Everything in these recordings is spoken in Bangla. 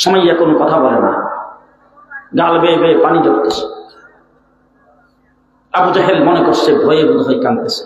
সুমাইয়া কোনো কথা বলে না, গাল বেয়ে বেয়ে পানি ঝরতেছে। আবু জাহেল মনে করছে ভয়ে বোধহয় কাঁদতেছে।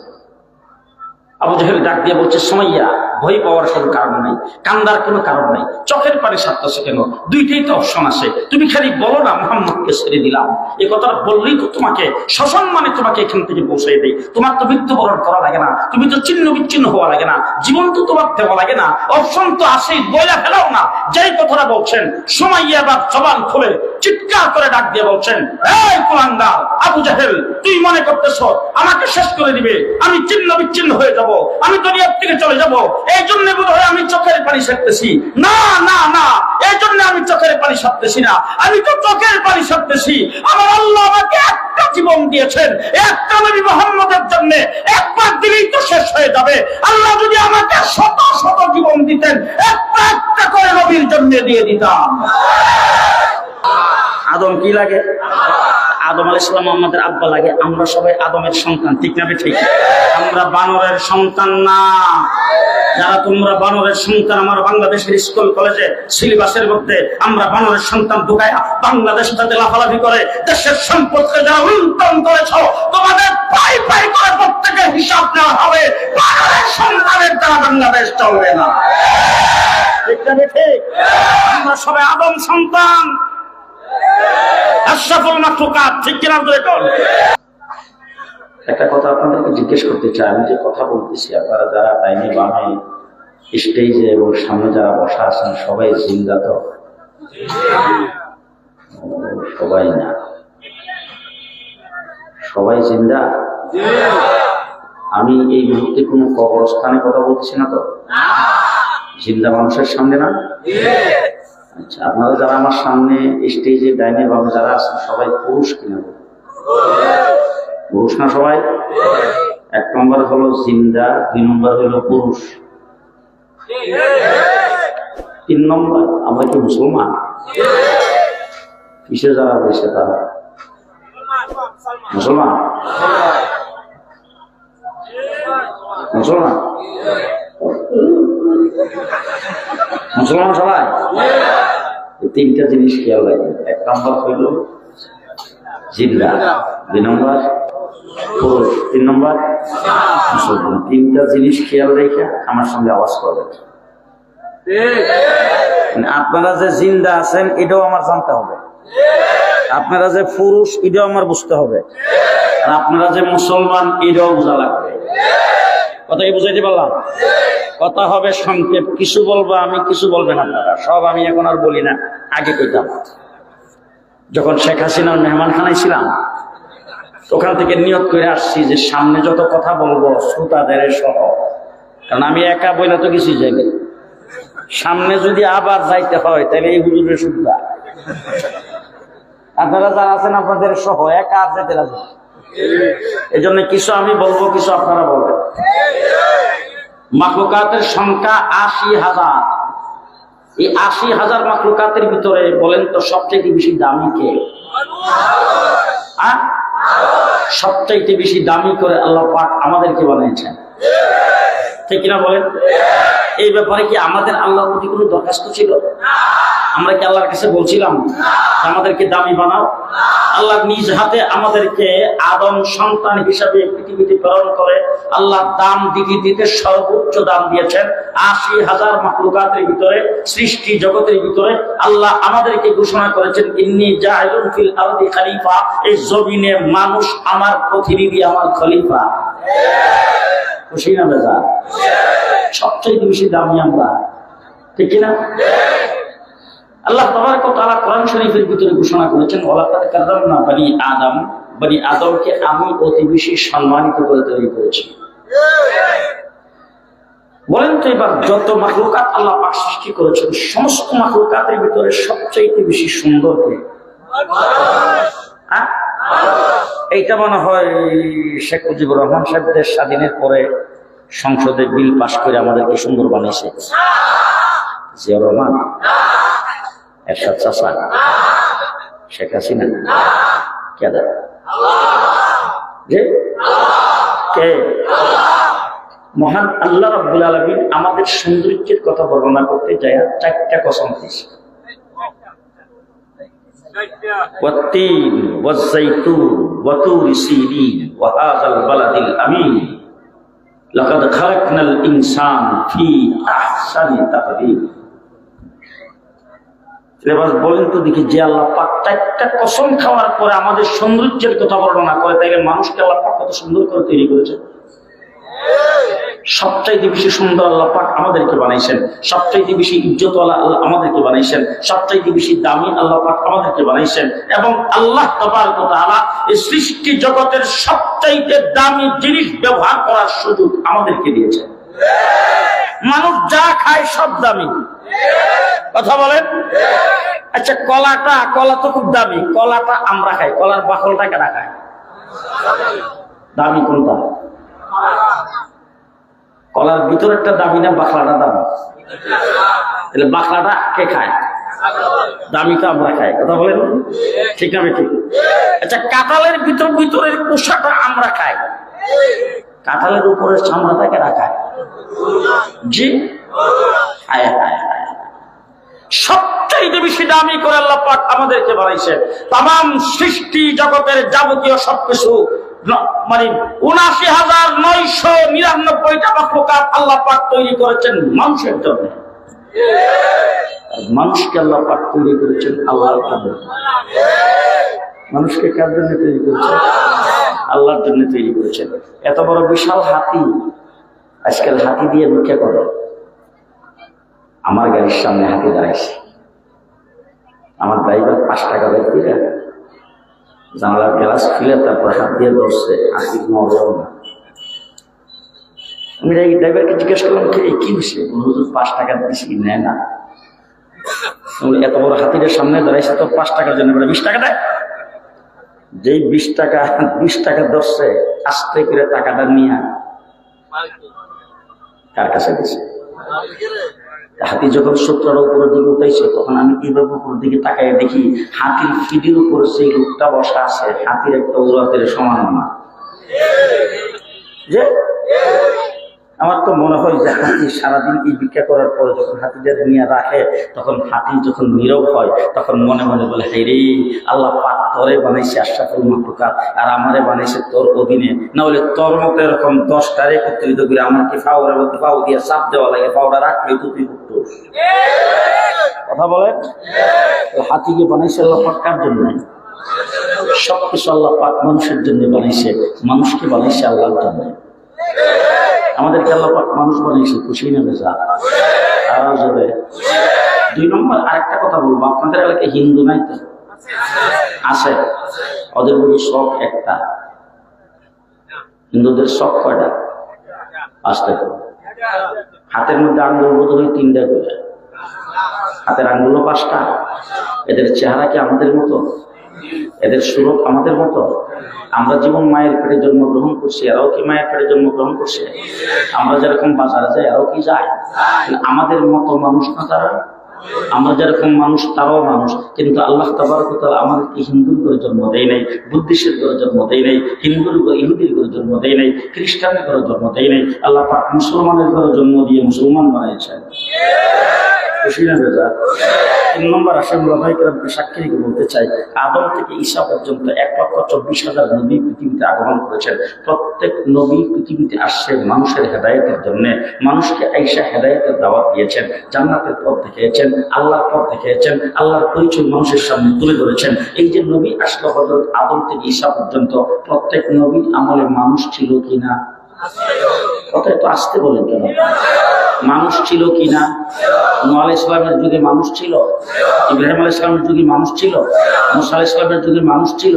আবু জাহেল ডাক দিয়ে বলছে, সুমাইয়া ভয় পাওয়ার কোনো কারণ নাই, কান্দার কোনো কারণ নাই, চোখের পানি ছাড়তেছে কেন? দুইটাই তো অপশন আছে, তুমি খালি বলো না মুহাম্মদকে ছেড়ে দিলাম। এই কথাটা বললেই তো তোমাকে সসম্মানে তোমাকে এখান থেকে পৌঁছে দেয়। তোমার তো মৃত্যুবরণ করা লাগে না, তুমি তো ছিন্ন বিচ্ছিন্ন হওয়া লাগে না, জীবন তো তোমার দেওয়া লাগে না, অপশন তো আসেই, বইলা ফেলাও না। যেই কথাটা বলছেন সুমাইয়া বা জবান খুলে চিৎকার করে ডাক দিয়ে বলছেন, এই কুলাঙ্গার আবু জাহেল, তুই মনে করতেছ আমাকে শেষ করে দিবে, আমি ছিন্ন বিচ্ছিন্ন হয়ে যাব, আমি দুনিয়ার থেকে চলে যাব, এই জন্য বোধ হয় আমি চোখের পানি ছাড়তেছি। না না না, এই জন্য আমি চোখের পানি ছাড়তেছি না, আমি তো চোখের পানি ছাড়তেছি। আমার আল্লাহ আমাকে একটা জীবন দিয়েছেন, একটা নবী মুহাম্মদের জন্য, একবার দিলেই তো শেষ হয়ে যাবে। আল্লাহ যদি আমাকে শত শত জীবন দিতেন, একটা একটা করে নবীর জন্য দিয়ে দিতাম। আদম কি লাগে? আদম আলাইহিস সালাম আমাদের আব্বা লাগে। আমরা সবাই আদমের সন্তান, ঠিক না ঠিক? আমরা বানরের সন্তান না। যারা তোমরা বানরের সন্তান, আমার বাংলাদেশের স্কুল কলেজে সিলেবাসের মধ্যে আমরা বানরের সন্তান ঢুকায় বাংলাদেশটাতে লাফালাফি করে দেশের সম্পদকে যারা লুণ্ঠন করেছ, তোমাদের পাই পাই করে প্রত্যেকের হিসাব নেওয়া হবে। বানরের সন্তানের দ্বারা বাংলাদেশ চলবে না, ঠিক না ঠিক? আমরা সবাই আদম সন্তান, আশরাফুল মাখলুকাত, ঠিক কিনা? একটা কথা আপনাদেরকে জিজ্ঞেস করতে চাই। আমি যে কথা বলতেছি, আপনারা যারা টাইমে বামে স্টেজে এবং সামনে যারা বসা আছেন সবাই জিন্দা তো? সবাই না, সবাই জিন্দা? আমি এই মুহূর্তে কোনো কবরস্থানে কথা বলছি না তো? জিন্দা মানুষের সামনে না? আচ্ছা, আপনারা যারা আমার সামনে স্টেজে ডাইনে বামে যারা আছেন সবাই পুরুষ কিনা? পুরুষ না সবাই? এক নম্বর হলো জিন্দা, দুই নম্বর হলো পুরুষ, তিন নম্বর আমরা কি মুসলমান? কিসে যারা রয়েছে তারা মুসলমান? মুসলমান মুসলমান সবাই? তিনটা জিনিস খেয়াল রাখবেন। এক নম্বর হইল জিন্দা, দুই নম্বর পুরুষ, তিন নম্বর মুসলমান। তিনটা জিনিস খেয়াল রেখে আমার সঙ্গে আওয়াজ করবেন। আপনারা যে জিন্দা আছেন এটাও আমার জানতে হবে, আপনারা যে পুরুষ এটাও আমার বুঝতে হবে, আর আপনারা যে মুসলমান এটাও বোঝা লাগবে। কথা কি বুঝাইতে পারলাম? কথা হবে সংক্ষেপ, কিছু বলবো আমি, কিছু বলবেন আপনারা। সব আমি এখন আর বলি না, আগে কইতাম। যখন শেখ হাসিনার মেহমানখানায় ছিলাম ওখান থেকে নিয়ত করে আসছি যে সামনে যত কথা বলবো শ্রোতাদের সহ, কারণ আমি একা বইলে তো কিছুই যাইবে, সামনে যদি আবার যাইতে হয় তাহলে এই হুজুরের সুবিধা। আপনারা যারা আছেন আপনাদের সহ একা আর যেতে রাজি। এই জন্য কিছু আমি বলবো, কিছু আপনারা বলবেন। মাখলুকাতের সংখ্যা ৮০,০০০। এই ৮০,০০০ মাখলুকাতের ভিতরে বলেন তো সবচেয়ে বেশি দামি কে? সবচাইতে বেশি দামি করে আল্লাহ পাক আমাদেরকে বানিয়েছেন, ঠিক কিনা বলেন? এই ব্যাপারে কি আমাদের আল্লাহর প্রতি কোনো দরখাস্ত ছিল? আমরা কি আল্লাহর কাছে বলছিলাম আমাদেরকে দামি বানাও? আল্লাহ নিজ হাতে আমাদেরকে আদম সন্তান হিসাবে পৃথিবীতে প্রেরণ করে আল্লাহ দাম দিতে দিতে সর্বোচ্চ দাম দিয়েছেন। ৮০,০০০ মাখলুকাতের ভিতরে, সৃষ্টি জগতের ভিতরে আল্লাহ আমাদেরকে ঘোষণা করেছেন, ইন্নী জাইলুন ফিল আরদি খলিফা, এই জমিনে মানুষ আমার প্রতিনিধি, আমার খলিফা। খুশি না বেজা? সবচেয়ে বেশি দামি আমরা, ঠিক কিনা? আল্লাহ তাবারক ওয়া তাআলা কোরআন শরীফের ভিতরে ঘোষণা করেছেন, ওয়ালাকাদ কাররামনা বনি আদম, বনি আদমকে আমি অতি বেশি সম্মানিত করে তৈরি করেছি। বলেন তো এবার যত মাখলুকাত আল্লাহ পাক সৃষ্টি করেছেন সমস্ত মাখলুকাতের ভিতরে সবচেয়ে বেশি সুন্দর কে? এইটা মনে হয় শেখ মুজিবুর রহমান সাহেবদের স্বাধীনের পরে সংসদে বিল পাস করে আমাদেরকে সুন্দর বানিয়েছে। জিয়াউর রহমান, এরশাদ চাচা, শেখ হাসিনা, কে? কে? মহান আল্লাহ রাব্বুল আলামিন আমাদের সৌন্দর্যের কথা বর্ণনা করতে যায় 4টা কসম দিয়েছে। والتين والزيتون وطور سينين وهذا البلد الأمين لقد خلقنا الإنسان في أحسن تقويم। এবার বলেন তো দেখি, যে আল্লাহ পাক একটা কসম খাওয়ার পরে আমাদের সৌন্দর্যের কথা বর্ণনা করে, তাইলে মানুষকে আল্লাহ পাক কত সুন্দর করে তৈরি করেছে। সবচাইতে বেশি সুন্দর আল্লাহ পাক আমাদেরকে বানাইছেন, সবচাইতে বেশি ইজ্জতওয়ালা আল্লাহ আমাদেরকে বানাইছেন, সবচাইতে বেশি দামি আল্লাহ পাক আমাদেরকে বানাইছেন। এবং আল্লাহ তাবারক ওয়া তাআলা এই সৃষ্টি জগতের সবচাইতে দামি জিনিস ব্যবহার করার সুযোগ আমাদেরকে দিয়েছেন। মানুষ যা খায় সব দামি, কথা বলেন। আচ্ছা, কলা তো খুব দামি, কলাটা আমরা খাই, কলার বাকলটা কেনা খায়? দামি কোনটা? কলার ভিতরেরটা দামি না বাকলাটা দামি? তাহলে বাকলাটা কে খায়? দামি তো আমরা খাই, কথা বলেন ঠিক না ঠিক? আচ্ছা, কাঁঠালের ভিতরের কোষাটা আমরা খাই, কাঁঠালের উপরের চামড়াটা কেনা খায়? জি, সবচাইতে বেশি দামি করে আল্লাহ পাক আমাদেরকে বানাইছে। তামাম সৃষ্টি জগতের যাবতীয় সবকিছু মানে ৭৯,৯৯৯টা মাখলুকাত আল্লাহ পাক তৈরি করেছেন মানুষের জন্য। মানুষকে আল্লাহ পাক তৈরি করেছেন আল্লাহর জন্য। মানুষকে কার জন্য তৈরি করেছেন? আল্লাহর জন্য তৈরি করেছেন। এত বড় বিশাল হাতি, আজকাল হাতি দিয়ে ভিক্ষা করে। আমার গাড়ির সামনে হাতি দাঁড়াইছে, আমার ড্রাইভার ৫ টাকা বের করে জানালার গ্লাস খুলে তারপর হাত দিয়ে ধরছে, হাতি মরেও না। আমি ড্রাইভারকে জিজ্ঞেস করলাম, কি হয়েছে? ৫ টাকা দিচ্ছি, নেয় না। এত বড় হাতিদের সামনে দাঁড়াইছে তো ৫ টাকার জন্য ২০ টাকা দেয়। যেই ২০ টাকা ধরছে, আস্তে করে টাকাটা নিয়ে কার কাছে দিছে? হাতি যখন সূত্রটা উপরের দিকে উঠাইছে, তখন আমি কিভাবে উপরের দিকে তাকাই দেখি হাতির ফিডির উপর সেই লোকটা বসা আছে, হাতির একটা উড়াতের সমান না। যে আমার তো মনে হয় যে হাতি সারাদিন এই ভিক্ষা করার পরে যখন হাতিদের নিয়ে রাখে, তখন হাতি যখন নীরব হয়, তখন মনে মনে বলে, হে রে আল্লাহ পাক তোরে বানাইছে আশরাফুল মাখলুকাত, আর আমারে বানাইছে তোর অধীনে, না হলে তোর মতো এরকম 10টার একত্রিত করে আমার কি ফাউরের মধ্যে ফাউ দিয়ে চাপ দেওয়া লাগে, ফাউটা রাখলে তো তুই করতো। কথা বলেন, হাতিকে বানাইছে আল্লাহ পাক কার জন্য? সবকিছু আল্লাহ পাক মানুষের জন্য বানাইছে, মানুষকে বানাইছে আল্লাহর জন্য। আমাদেরকে আল্লাহ পাক মানুষ বানিয়েছে, খুশি না বেজা? আওয়াজ হবে। ২ নম্বর আরেকটা কথা বলবো, আপনাদের এলাকায় হিন্দু নাই তো? আছে। ওদের মধ্যে শখ একটা। হিন্দুদের শখ কয়টা? 5টা। হাতের মধ্যে আঙ্গুল বোধ হয় 3টা করে, হাতের আঙ্গুলও 5টা। এদের চেহারা কি আমাদের মতো? এদের সুরত আমাদের মতো? আমরা যেমন মায়ের পেটে জন্মগ্রহণ করছি, এরাও কি মায়ের পেটে জন্মগ্রহণ করছে? আমরা যেরকম বাজারে যাই, এরাও কি যায়? আমাদের মতো মানুষ না তারা? আমরা যেরকম মানুষ তারাও মানুষ, কিন্তু আল্লাহ তাবারক ওয়া তাআলা আমাদেরকে হিন্দুর করে জন্ম দেয় নাই, বুদ্ধিস্টের করে জন্ম দেয় নাই, হিন্দুর করে ইহুদির করে জন্ম দেয় নাই, খ্রিস্টানের করে জন্ম দেয় নাই। আল্লাহ পাক মুসলমানের করে জন্ম দিয়ে মুসলমান বানিয়েছেন। খুশি না বেজা? 3 নম্বর আসেন ভাইকে সাক্ষী রেখে বলতে চাই, আদম থেকে ঈসা পর্যন্ত ১,২৪,০০০ নবী পৃথিবীতে আগমন করেছেন। প্রত্যেক নবী পৃথিবীতে আসছে মানুষের হেদায়েতের জন্য, মানুষকে আইসা হেদায়েতের দাওয়াত দিয়েছেন, জান্নাতের পথ দেখিয়েছেন, আল্লাহর পথ দেখিয়েছেন, আল্লাহর পরিচয় মানুষের সামনে তুলে ধরেছেন। এই যে নবী আসলো হযরত আদম থেকে ঈসা পর্যন্ত, প্রত্যেক নবীর আমলে মানুষ ছিল কিনা? কথা তো আসতে বলেন কেন? মানুষ ছিল কিনা? নূহ আলাইহিস সালামের যুগে মানুষ ছিল, ইব্রাহিম আলাইহিস সালামের যুগে মানুষ ছিল, মুসা আলাইহিস সালামের যুগে মানুষ ছিল।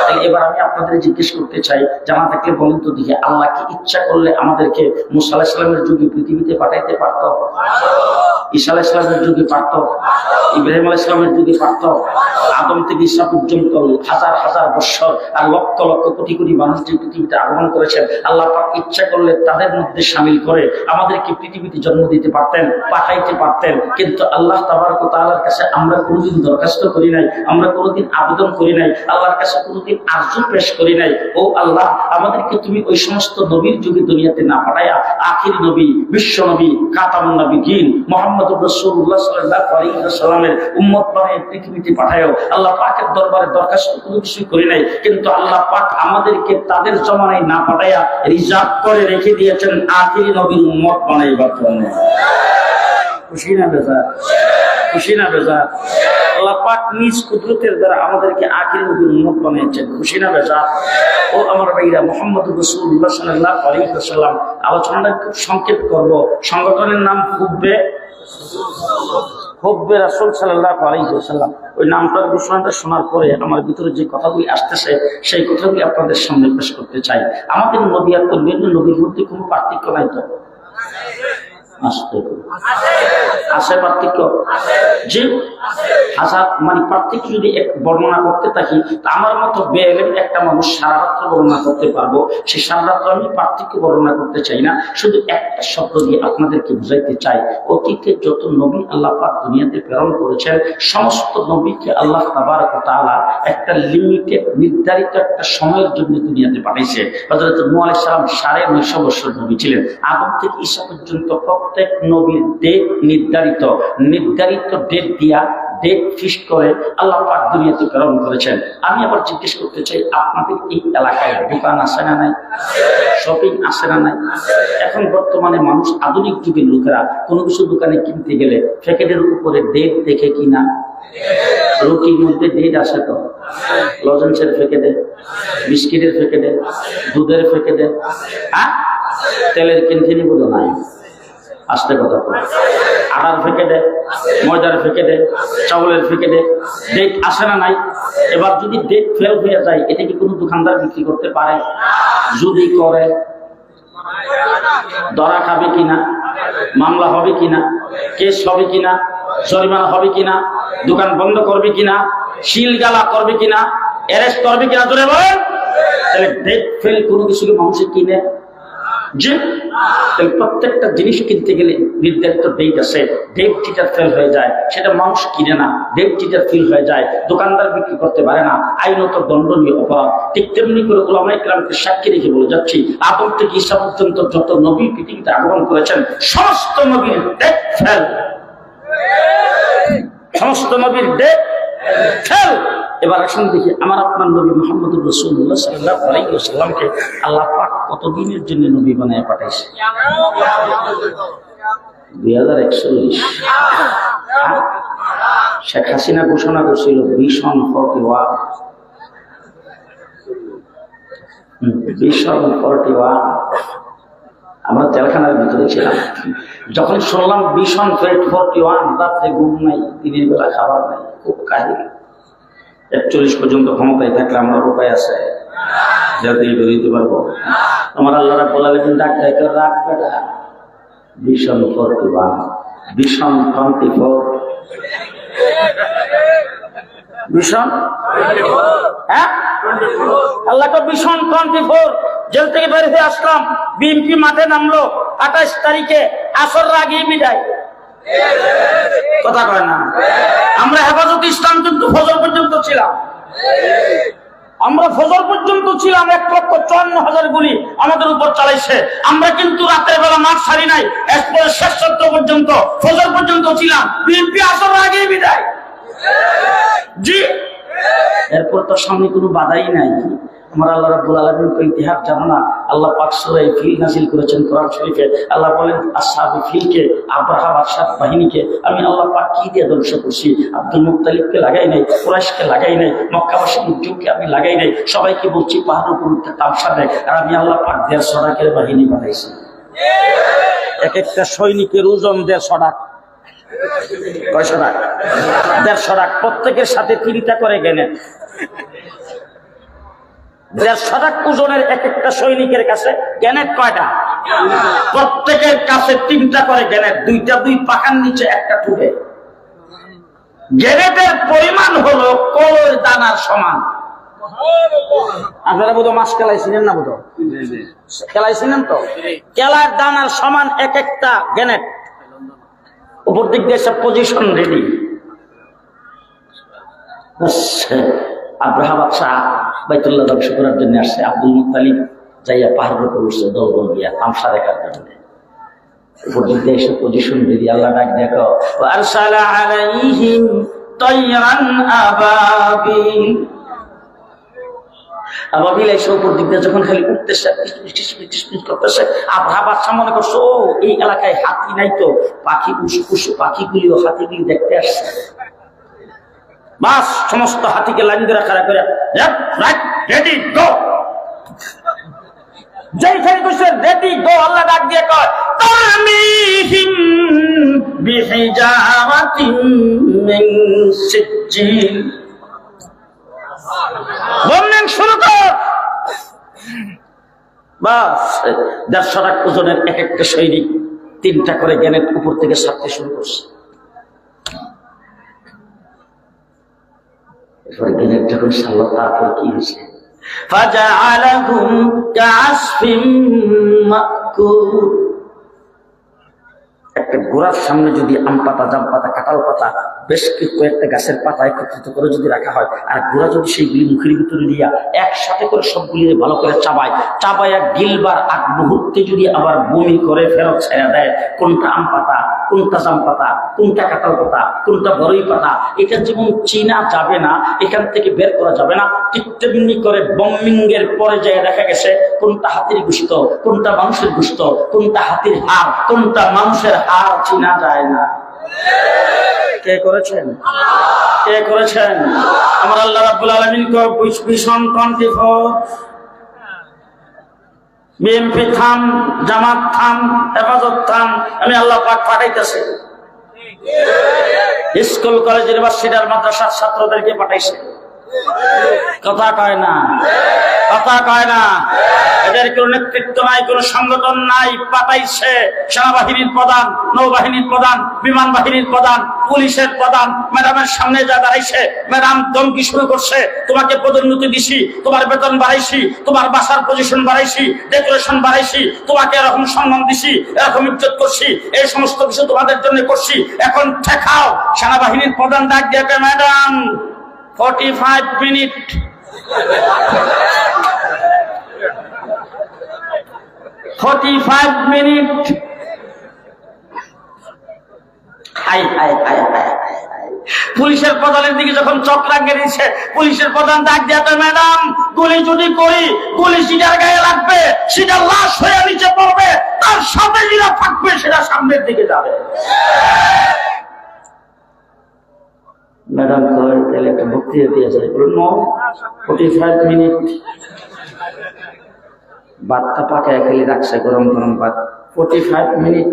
তাই এবার আমি আপনাদের জিজ্ঞেস করতে চাই, জানা থাকলে বলেন তো দেখি, আল্লাহ কি ইচ্ছা করলে আমাদেরকে মুসা আলাইহিস সালামের যুগে পৃথিবীতে পাঠাইতে পারত? ঈসা আলাইহিস সালামের যুগে পারত? ইব্রাহিম আলাইহিস সালামের যুগে পারত? আদম থেকে ঈসা পর্যন্ত হাজার হাজার বছর আর লক্ষ লক্ষ কোটি কোটি মানুষ যে পৃথিবীতে আগমন করেছেন, আল্লাহ পাক ইচ্ছা করলে তাদের মধ্যে শামিল করে আমাদেরকে পৃথিবীতে জন্ম দিতে পারতেন, পাঠাইতে পারতেন, কিন্তু আল্লাহ তাবারক ওয়া তাআলার কাছে আমরা কোনোদিন দরখাস্ত করি নাই, আমরা কোনোদিন আবেদন করি নাই, আল্লাহর কাছে কোনোদিন আরজু পেশ করি নাই। ও আল্লাহ, আমাদেরকে তুমি ওই সমস্ত নবীর যুগে দুনিয়াতে না পাঠাইয়া আখির নবী, বিশ্ব নবী, খাতামুন নবিয়্যিন মুহাম্মদুর রাসূলুল্লাহ সাল্লাল্লাহু আলাইহি ওয়াসাল্লামের উম্মত বানিয়ে পৃথিবীতে পাঠায়ো। আল্লাহ পাকের দরবারে দরখাস্ত কোনো কিছুই করি নাই, কিন্তু আল্লাহ পাক আমাদেরকে তাদের জমানায় না পাঠাইয়া রিজার্ভ করে রেখে দিয়েছেন আখির নবীর উম্মত বানাইবার জন্য। খুশি না বেজার? খুশি না বেজার? আল্লাহ পাক নিজ কুদরতের দ্বারা আমাদেরকে আখির নবীর উম্মত বানিয়েছেন। খুশি না বেজার? ও আমার ভাইরা, মুহাম্মদুর রাসূলুল্লাহ সাল্লাল্লাহু আলাইহি ওয়াসাল্লাম। আলোচনাটা খুব সংক্ষেপ করব। সংগঠনের নাম হুব্বে রাসূল সাল্লাল্লাহু আলাইহি ওয়াসাল্লাম। ওই নামটার ঘোষণাটা শোনার পরে আমার ভিতরে যে কথাগুলি আসতেছে সেই কথাগুলি আপনাদের সামনে পেশ করতে চাই। আমাদের নবী আর অন্যান্য নবীর মধ্যে কোনো পার্থক্য নাই তো? আছে পার্থক্য? যে হাজার মানে পার্থক্য যদি এক বর্ণনা করতে থাকি, আমার মতো বেএলেম একটা মানুষ সারা রাত্র বর্ণনা করতে পারবো, সে সারা রাত্র আমি পার্থক্য বর্ণনা করতে চাই না, শুধু একটা শব্দ দিয়ে আপনাদেরকে বুঝাইতে চাই। অতীতে যত নবী আল্লাহ পাক দুনিয়াতে প্রেরণ করেছেন, সমস্ত নবীকে আল্লাহ তাবারক ওয়া তাআলা একটা লিমিটেড নির্ধারিত একটা সময়ের জন্য দুনিয়াতে পাঠাইছে। হযরত নূহ আলাইহিস সালাম 950 বছর নবী ছিলেন। আদম থেকে ঈসা পর্যন্ত প্রত্যেক নবীর ডেট নির্ধারিত ডেট দিয়া ডেট ফিক্সড করে আল্লাহ পাক দুনিয়াতে প্রেরণ করেছেন। আমি আবার জিজ্ঞেস করতে চাই, আপনাদের এই এলাকায় দোকান আছে না নাই? শপিং আছে না নাই? এখন বর্তমানে মানুষ, আধুনিক যুগের লোকেরা কোনো কিছু দোকানে কিনতে গেলে প্যাকেটের উপরে ডেট দেখে কিনা। রুটির মধ্যে ডেট আছে তো? লজেন্সের প্যাকেটে, বিস্কিটের প্যাকেটে, দুধের প্যাকেটে, হ্যাঁ, তেলের ক্যান্টিনে বোধ নাই। আস্তে কথা বলে, আটার প্যাকেটে, ময়দার প্যাকেটে, চাউলের প্যাকেটে ডেট আসে না নাই? এবার যদি ডেট ফেল হয়ে যায়, এটা কি কোনো দোকানদার বিক্রি করতে পারে? যদি করে, ধরা খাবে কিনা? মামলা হবে কিনা? কেস হবে কিনা? জরিমানা হবে কিনা? দোকান বন্ধ করবে কিনা? শিলগালা করবে কিনা? অ্যারেস্ট করবে কিনা? ধরে বলেন। তাহলে ডেট ফেল কোনো কিছুকে মানুষে কিনে যে প্রত্যেকটা জিনিস কিনতে গেলে নির্ধারিত ডেট আছে, ডেট যেটা ফেল হয়ে যায় সেটা মানুষ কিনে না, ডেট যেটা ফেল হয়ে যায় দোকানদার বিক্রি করতে পারে না, আইনত দণ্ডনীয় অপরাধ। ঠিক তেমনি করে উলামায়ে কেরামকে সাক্ষী রেখে বলে যাচ্ছি, আদম থেকে ঈসা পর্যন্ত যত নবী পৃথিবীতে আগমন করেছেন, সমস্ত নবীর ডেট ফেল, সমস্ত নবীর ডেট ফেল। এবার আসুন দেখি আমার আপনার নবী মুহাম্মদুর রাসূলুল্লাহ সাল্লাল্লাহু আলাইহি ওয়াসাল্লামকে আল্লাহ পাক কতদিনের জন্য নবী বানায় পাঠাইছে? 2041। শেখ হাসিনা ঘোষণা করছিল ভিশন 41। ভিশন 41। আমরা জেলখানার ভিতরে ছিলাম, যখন শুনলাম ভিশন 41, রাত্রে ঘুম নাই, দিনের বেলা খাবার নাই, খুব কাহিনী। 41 পর্যন্ত ক্ষমতায় থাকলে আমার উপায় আছে যাতে বেরোতে পারবো? আমার আল্লাহ রাব্বুল আলামিন ডাক দেয়, রাখবে না। ভিশন 41, ভিশন 24, ভিশন, হ্যাঁ, আল্লাহ তো ভিশন 24। জেল থেকে বের হয়ে আসলাম, বিএনপি মাঠে নামলো 28 তারিখে, আসর আগেই বিদায়। কথা কয় না? আমরা হেফাজত ইসলাম কিন্তু ফজর পর্যন্ত ছিলাম, আমরা ফজর পর্যন্ত ছিলাম। 1,54,000 গুলি আমাদের উপর চালাইছে, আমরা কিন্তু রাতের বেলা মাঠ ছাড়ি নাই, এরপরে শেষ সত্য পর্যন্ত ফজর পর্যন্ত ছিলাম। বিএনপি আসর আগেই বিদায়। জি, এরপর তো সামনে কোনো বাধাই নাই। আমার আল্লাহ রাব্বুল আলামিন তো ইতিহাস জানো না? আল্লাহ পাক সূরা ফিল নাযিল করেছেন কোরআন শরীফে। আল্লাহ বলেন আসহাবে ফিলকে, আবরাহা বাদশাহ বাহিনীকে আমি আল্লাহ পাক কি দিয়ে ধ্বংস করছি? আব্দুল মুত্তালিবকে লাগাই নাই, কুরাইশকে লাগাই নাই, মক্কাবাসী মুশরিককে আমি লাগাই নাই, সবাইকে বলছি পাহাড়ের উপর উঠতে তামসা দেয়, আর আমি আল্লাহ পাক 150 লাখের বাহিনী পাঠাইছি। এক একটা সৈনিকের ওজন 150 লাখ। কয়শো লাখ? 150 লাখ। প্রত্যেকের সাথে 3টা করে গ্রেনেড। 150 লাখ ওজনের এক একটা সৈনিকের কাছে গ্রেনেড কয়টা? প্রত্যেকের কাছে 3টা করে গ্রেনেড, 2টা 2 পাখার নিচে, একটা টুবে। গ্রেনেডের পরিমাণ হলো কলের দানার সমান। আপনারা বোধ মাছ খেলাইছিলেন না? বোধ খেলাইছিলেন তো? কেলার দানার সমান এক একটা গ্রেনেড। উপর দিক দিয়ে সব পজিশন রেডি। আব্রাহা বাদশাহ বাইতুল্লাহ ধ্বংস করার জন্য আসছে। আব্দুল মুত্তালিব যাইয়া পাহাড়ের উপর উঠছে দৌড় দিয়া তামসা দেখার জন্য। উপর দিক দিয়ে সব পজিশন রেডি। আল্লাহ ডাক দেখো আরসালা আলাইহিম তায়রান আবাবিল। আবাবিল এসে উপর দিক দিয়ে যখন খালি উঠতেছে করতেছে, আব্রাহা বাদশাহ মনে করছে ও এই এলাকায় হাতি নাই তো, পাখি পশু পাখিগুলিও হাতিগুলি দেখতে আসছে। বাস সমস্ত হাতিকে লাইন করে খাড়া করে রেডি গো। যেইখানে কইছে রেডি গো, আল্লাহ ডাক দিয়ে কয় তামিহিম বিহিজারাতিন মিন সিজ্জিল। বললেন শুরু কর। বাস 150 লাখ ওজনের এক একটা সৈনিক 3টা করে গ্রেনেড উপর থেকে ছাড়তে শুরু করছে। এরপরে গ্রেনেড যখন ছাড়লো তারপর কি হয়েছে? ফাজআলাহুম কাআসফিম মাকুর। একটা গোড়ার সামনে যদি আম পাতা, জাম পাতা, কাঁঠাল পাতা, বেশ কয়েকটা গাছের পাতা একত্রিত করে যদি রাখা হয়, আর গোড়া যদি সেইগুলি মুখের ভিতরে নিয়ে একসাথে করে সবগুলি ভালো করে চাবায়া গিলবার আগ মুহূর্তে যদি আবার বমি করে ফেরত ছেড়ে দেয়, কোনটা আম পাতা, কোনটা জাম পাতা, কোনটা কাঁঠাল পাতা, কোনটা বড়ই পাতা, এটা যেমন চিনা যাবে না, এখান থেকে বের করা যাবে না, ঠিক তেমনি করে বম্বিংয়ের পরে যায় দেখা গেছে কোনটা হাতির গোশত, কোনটা মানুষের গোশত, কোনটা হাতির হাড়, কোনটা মানুষের হাড় চিনা যায় না। কে করেছেন? কে করেছেন? আমার আল্লাহ রাব্বুল আলামিন ভীষণ কণ্ঠে বিএনপি থাম, জামাত থাম, হেফাজত থাম, আমি আল্লাহ পাক পাঠাইতেছি। স্কুল কলেজ ইউনিভার্সিটির মাদ্রাসার ছাত্রদেরকে পাঠাইছে। কথা কয় না, কথা কয় না। এদের কোনো নেতৃত্ব নাই, কোনো সংগঠন নাই, পাঠাইছে সেনাবাহিনীর প্রধান, নৌবাহিনীর প্রধান, বিমান বাহিনীর প্রধান, পুলিশের প্রধান ম্যাডামের সামনে যা দাঁড়াইছে। ম্যাডাম ধমকি শুরু করছে, তোমাকে পদোন্নতি দিছি, তোমার বেতন বাড়াইছি, তোমার বাসার পজিশন বাড়াইছি, ডেকোরেশন বাড়াইছি, তোমাকে এরকম সম্মান দিছি, এরকম ইজ্জত করছি, এই সমস্ত কিছু তোমাদের জন্য করছি, এখন ঠেকাও। সেনাবাহিনীর প্রধান ডাক দিয়ে ম্যাডাম 45 মিনিট। পুলিশের প্রধানের দিকে যখন চোখ লাগিয়ে দিচ্ছে, পুলিশের প্রধান ডাক দিয়ে ম্যাডাম গুলি যদি করি, গুলি সিটার গায়ে লাগবে, সেটা লাশ হয়ে নিচে পড়বে, তার সাথে যেটা থাকবে সেটা সামনের দিকে যাবে। ম্যাডাম কয় তাহলে একটা বক্তৃতা দিয়ে যায়, বলুন 45 মিনিট। ভাতটা পাকায় খালি রাখছে, গরম গরম ভাত, 45 মিনিট।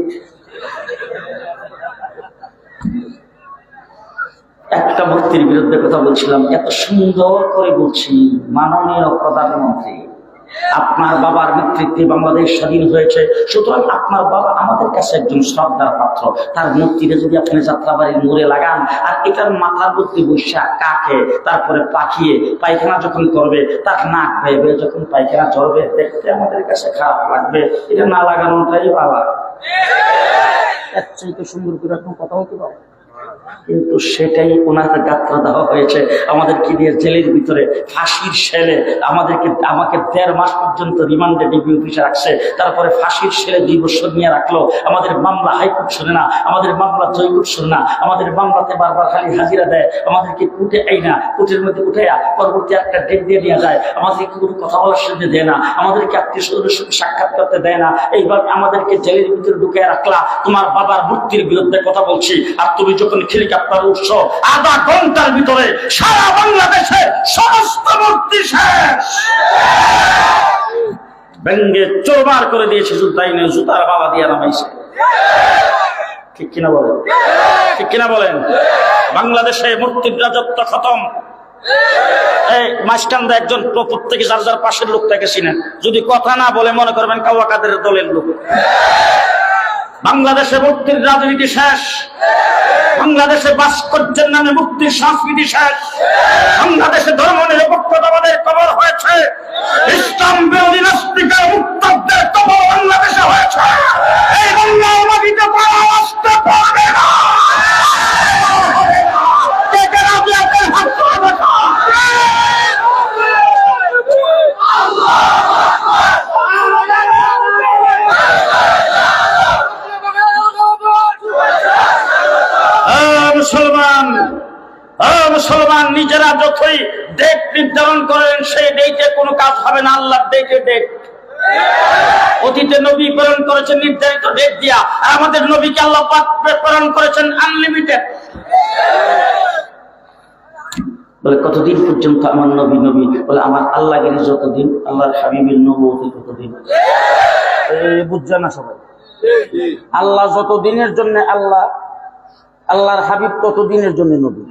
একটা ব্যক্তির বিরুদ্ধে কথা বলছিলাম, এত সুন্দর করে বলছি, মাননীয় প্রধানমন্ত্রী, আপনার বাবার নেতৃত্বে বাংলাদেশ স্বাধীন হয়েছে, সুতরাং আপনার বাবা আমাদের কাছে একজন শ্রদ্ধার পাত্র। তার মূর্তিটা যদি আপনি যাত্রাবাড়ির মোড়ে লাগান, আর এটার মাথার মধ্যে বসে কাকে তারপরে পাকিয়ে পায়খানা যখন করবে, তার নাক বেয়ে বেয়ে যখন পায়খানা চলবে, দেখতে আমাদের কাছে খারাপ লাগবে। এটা না লাগানোটাই ভালো। এর চাইতে সুন্দর করে এখন কথা বলতে পারো, কিন্তু সেটাই ওনাকে গাত্রা দেওয়া হয়েছে। আমাদেরকে দিয়ে জেলের ভিতরে ফাঁসির সেলে আমাকে 1.5 মাস পর্যন্ত রিমান্ডে ডিবি অফিসে রাখছে, তারপরে ফাঁসির সেলে 2 বছর নিয়ে রাখলো। আমাদের মামলা হাইকোর্ট শোনে না, আমাদের মামলা জয়কোর্ট শোনে না, আমাদের মামলাতে বারবার খালি হাজিরা দেয়, আমাদেরকে কোর্টে আই না, কোর্টের মধ্যে উঠাইয়া পরবর্তী একটা ডেট দিয়ে নিয়ে যায়, আমাদেরকে কোনো কথা বলার সুযোগ দেয় না, আমাদেরকে আত্মীয় স্বজনের সঙ্গে সাক্ষাৎ করতে দেয় না। এইভাবে আমাদেরকে জেলের ভিতরে ঢুকে রাখলা। তোমার বাবার মূর্তির বিরুদ্ধে কথা বলছি, আর তুমি যখন হেলিকপ্টার উঠছো, আধা ঘন্টার ভিতরে সারা বাংলাদেশে সমস্ত মূর্তি শেষ, ভেঙ্গে চোরমার করে দিয়েছে, জুতাই নেই, জুতার বাবা দিয়ে নামাইছে। ঠিক কিনা বলেন? ঠিক কিনা বলেন? বাংলাদেশে মূর্তির রাজত্ব খতম। এই মাঝখানটা একজন প্রত্যেকে যার যার পাশের লোকটাকে চিনেন, যদি কথা না বলে মনে করবেন কাওয়া কাদের দলের লোক। বাংলাদেশে মূর্তির রাজনীতি শেষ, বাংলাদেশে ভাস্কর্যের নামে মুক্তির সংস্কৃতি শেষ, বাংলাদেশে ধর্ম নিরপেক্ষতাবাদের কবর হয়েছে, ইসলাম বিরোধী নাস্তিকের মুক্তদের কবর বাংলাদেশে হয়েছে। এই বাংলার মাটিতে আসতে পারবে না। মুসলমান নিজেরা যতই ডেট নির্ধারণ করেন, সেই ডেটে কোনো কাজ হবে না। আল্লাহ ডেটে ডেট, অতীতে নবী প্রেরণ করেছেন নির্ধারিত ডেট দিয়া, আর আমাদের নবীকে আল্লাহ পাক প্রেরণ করেছেন আনলিমিটেড। বলে কতদিন পর্যন্ত আমার নবী নবী? বলে আমার আল্লাহগিরি যতদিন, আল্লাহর হাবিবের নবুয়তি ততদিন। বুঝছে না সবাই? আল্লাহ যতদিনের জন্য আল্লাহ, আল্লাহর হাবিব ততদিনের জন্য নবী।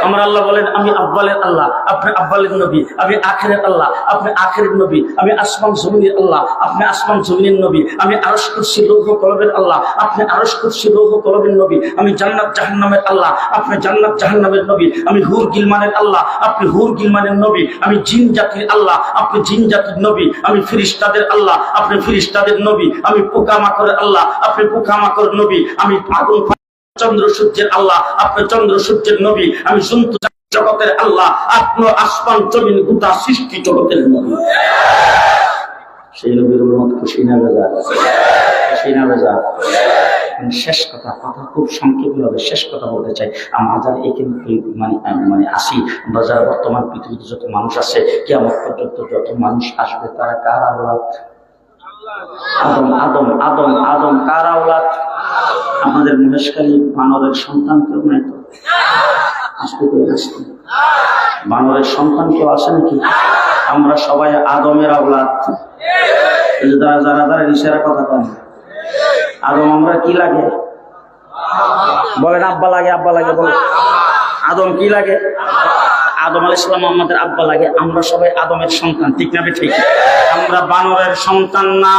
আমার আল্লাহ বলেন আমি আব্বালের আল্লাহ, আপনি আব্বালের নবী। আমি আখিরের আল্লাহ, আপনি আখিরের নবী। আমি আসমান জমিনের আল্লাহ, আপনি আসমান জমিনের নবী। আমি আরশ কুরসি লৌহ কলবের আল্লাহ, আপনি আরশ কুরসি লৌহ কলবের নবী। আমি জান্নাত জাহান্নামের আল্লাহ, আপনি জান্নাত জাহান্নামের নবী। আমি হুর গিলমানের আল্লাহ, আপনি হুর গিলমানের নবী। আমি জিন জাতির আল্লাহ, আপনি জিন জাতির নবী। আমি ফিরিস্তাদের আল্লাহ, আপনি ফিরিস্তাদের নবী। আমি পোকামাকড়ের আল্লাহ, আপনি পোকামাকড়ের নবী। আমি আগুন চন্দ্র সূর্যের আল্লাহ, আপনি চন্দ্র সূর্যের নবী। আমি জন্তু জগতের আল্লাহ, আপনার আসমান জমিন গোটা সৃষ্টি জগতের নবী। সেই নবীর উম্মত খুশি না বেজার? খুশি না বেজার? শেষ কথা, কথা খুব সংক্ষেপে হবে, শেষ কথা বলতে চাই। আমরা যারা এখানে মানে আসি, আমরা যারা বর্তমান পৃথিবীতে যত মানুষ আছে, কিয়ামত পর্যন্ত যত মানুষ আসবে, তারা কার আওলাদ? আদম আদম আদম আদম কার আওলাদ? আমাদের মহেশখালী বানরের সন্তান কেউ নাই তো? আসতে করে আসতে বানরের সন্তান কেউ আসে নাকি? আমরা সবাই আদমের আওলাদ। যারা যারা যারা ইশারা কথা কন, আদম আমরা কি লাগে? বলেন আব্বা লাগে, আব্বা লাগে বলেন। আদম কি লাগে? আদম আলাইহিস সালাম আমাদের আব্বা লাগে। আমরা সবাই আদমের সন্তান, ঠিক না ঠিক? আমরা বানরের সন্তান না।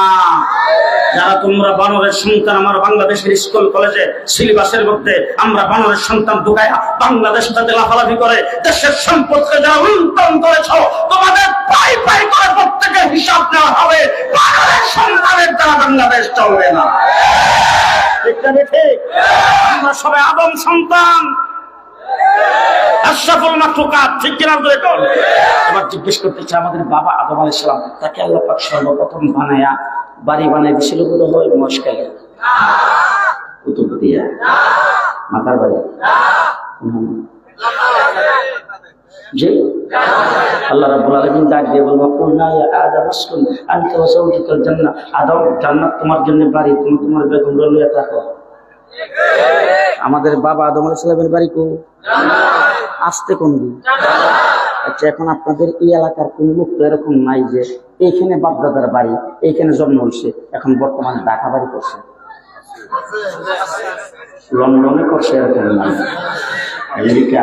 যারা তোমরা বানরের সন্তান, আমার বাংলাদেশের স্কুল কলেজে সিলেবাসের মধ্যে আমরা বানরের সন্তান ঢুকায় বাংলাদেশটাতে লাফালাফি করে দেশের সম্পদকে যারা লুণ্ঠন করেছ, তোমাদের পাই পাই করে প্রত্যেকের হিসাব নেওয়া হবে। বানরের সন্তানের দ্বারা বাংলাদেশ চলবে না, ঠিক না ঠিক? আমরা সবাই আদম সন্তান, আশরাফুল মাখলুকাত, ঠিক কিনা? আবার জিজ্ঞেস করতে চাই, আমাদের বাবা আদম আলাইহিস সালাম, তাকে আল্লাহ পাক সর্বপ্রথম বানায়া বাড়ি বানাই দিয়েছিল বোধ হয় মহেশখালী, কুতুবদিয়া, মাতার বাড়ি। জি, আল্লাহ রাব্বুল আলামিন ডাক দিয়ে বলবো, কুলনা ইয়া আদম উসকুন আনতা ওয়া যাওজুকাল জান্নাহ। আদম, জান্নাত তোমার জন্য বাড়ি, তুমি তোমার বেগম লইয়া থাকো। আমাদের বাবা আদম আলাইহিস সালামের বাড়ি কো? আসতে কোন দিন? আচ্ছা, এখন আপনাদের এই এলাকার কোন লোক তো এরকম নাই যে এইখানে বাপদাদার বাড়ি, এইখানে জন্ম হয়েছে, এখন বর্তমানে ঢাকা বাড়ি করছে, লন্ডনে করছে, এরকম নাই। আমেরিকা,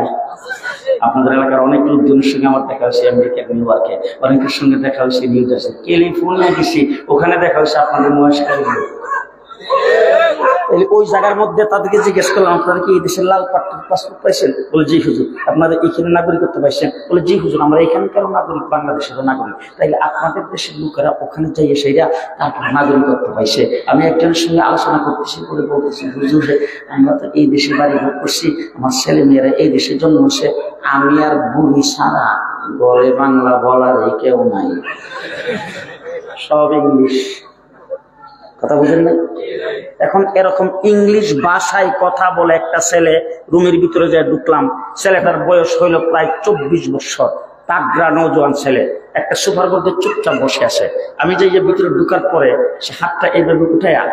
আপনাদের এলাকার অনেক লোকজনের সঙ্গে আমার দেখা হয়েছে আমেরিকা, নিউ ইয়র্কে, অনেকের সঙ্গে দেখা হয়েছে নিউ জার্সি, ক্যালিফোর্নিয়া গেছি, ওখানে দেখা হয়েছে আপনাদের মহেশখালী। ওই জায়গার মধ্যে তাদেরকে জিজ্ঞেস করলাম, আপনারা কি এই দেশের লাল পাসপোর্ট পাইছেন? বলে জি হুজুর। আপনারা এখানে নাগরিকত্ব পাইছেন? বলে জি হুজুর, আমরা এখানকার নাগরিক, বাংলাদেশের নাগরিক। তাইলে আপনাদের দেশের লোকেরা ওখানে যাইয়ে সেইরা তারপর নাগরিকত্ব পাইছে। আমি একজনের সঙ্গে আলোচনা করতেছি, বলে বলতেছি, হুজুর আমরা তো এই দেশে বাড়ি ঘর করছি, আমার ছেলে মেয়েরা এই দেশে জন্ম হচ্ছে, আমি আর বুড়ি ছাড়া ঘরে বাংলা বলার কেউ নাই, সব ইংলিশ। কথা বুঝেন না? এখন এরকম ইংলিশ ভাষায় কথা বলে একটা ছেলে রুমের ভিতরে যায় ঢুকলাম, ছেলেটার বয়স হইল প্রায় 24 বছর, তাগড়া নওজোয়ান ছেলে, একটা সোফার মধ্যে চুপচাপ বসে আছে। আমি যে ভিতরে ঢুকার পরে সে হাতটা এইভাবে উঠাইয়া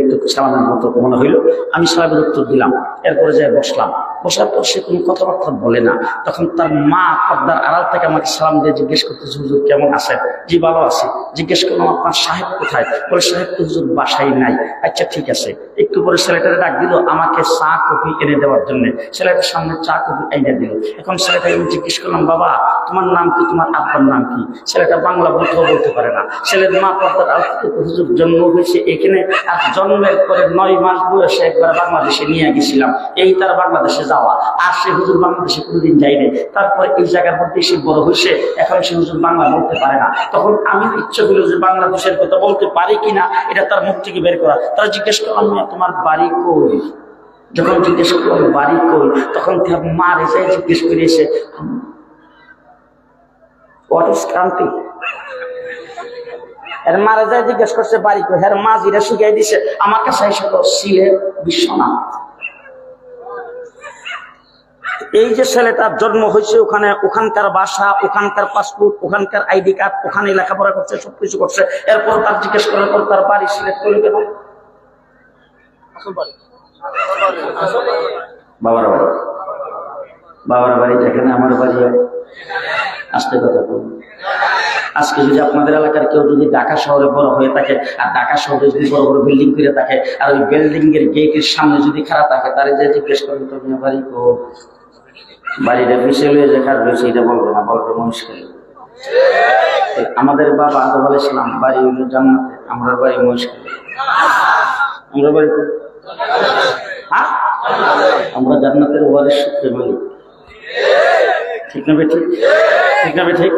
একটু সালামের মতো মনে হইল, আমি সালামের উত্তর দিলাম। এরপরে যাই বসলাম, বসার পর সে কোনো কথাবার্তা বলে না। তখন তার মা পর্দার আড়াল থেকে আমাকে সালাম দিয়ে জিজ্ঞেস করতেছে, হুজুর কেমন আছেন? জি ভালো আছি। জিজ্ঞেস করলাম, আপনার সাহেব কোথায়? বলে সাহেব তো হুজুর বাসায় নাই। আচ্ছা ঠিক আছে। একটু পরে ছেলেটারে ডাক দিল আমাকে চা কফি এনে দেওয়ার জন্য। ছেলেটার সামনে চা কফি এনে দিল। এখন ছেলেটাকে আমি জিজ্ঞেস করলাম, বাবা তোমার নাম কি, তোমার আব্বার নাম কি? ছেলেটা বাংলা বলতে পারে না। ছেলের মা পর্দার আড়াল থেকে হুজুর জন্ম হয়েছে এখানে, আর জন্মের পরে 9 মাস বয়সে একবার বাংলাদেশে নিয়ে গেছিলাম, এই তার বাংলাদেশে যাওয়া। আর সে হুজুর বাংলাদেশে কোনোদিন যায়নি। তারপরে এই জায়গার মধ্যে সে বড় হয়েছে, এখন সে হুজুর বাংলা বলতে পারে না। তখন আমি ইচ্ছে হলো যে বাংলাদেশের কথা বলতে পারি কিনা এটা তার মুখ থেকে বের করা। তারা জিজ্ঞেস করলাম, তোমার বাড়ি কই? যখন জিজ্ঞেস করলাম বাড়ি কই, তখন মা রেসে জিজ্ঞেস করেছে, হোয়াট ইজ কান্ট্রি? এর মারা যায় জিজ্ঞেস করছে বাড়ি কই, এর মা জিরা শিখাই দিছে আমার কাছে এসে সিলেট বিশ্বনাথ। এই যে ছেলেটার জন্ম হয়েছে ওখানে, ওখানকার বাসা, ওখানকার পাসপোর্ট, ওখানকার আইডি কার্ড, ওখানে লেখাপড়া করছে, সবকিছু করছে, এরপর তার জিজ্ঞেস করার পর তার বাড়ি সিলেক্ট করে দেব। বাবার বাড়ি, বাবার বাড়ি যেখানে আমার বাড়ি, আসতে কথা বলুন। আজকে যদি আপনাদের এলাকার কেউ যদি ঢাকা শহরে বড় হয়ে থাকে, আর ঢাকা শহরে যদি বড় বড় বিল্ডিং করে থাকে, আর ওই বিল্ডিং এর গেটের সামনে যদি খারাপ থাকে, তারে যে জিজ্ঞেস করবে তুমি বাড়ি তো বাড়িটা মিশে লয়ে যে খারাপ হয়েছে এটা বলবো না, বলবো মুশকিল। আমাদের বাবা আদম আলাইহিস সালাম বাড়ি হইল জান্নাতে, আমরা বাড়ি মুশকিল। আমরা বাড়ি হ্যাঁ, আমরা জান্নাতের ওয়ারিশ সূত্রে মালিক। ঠিক না বেঠিক? ঠিক না বেঠিক?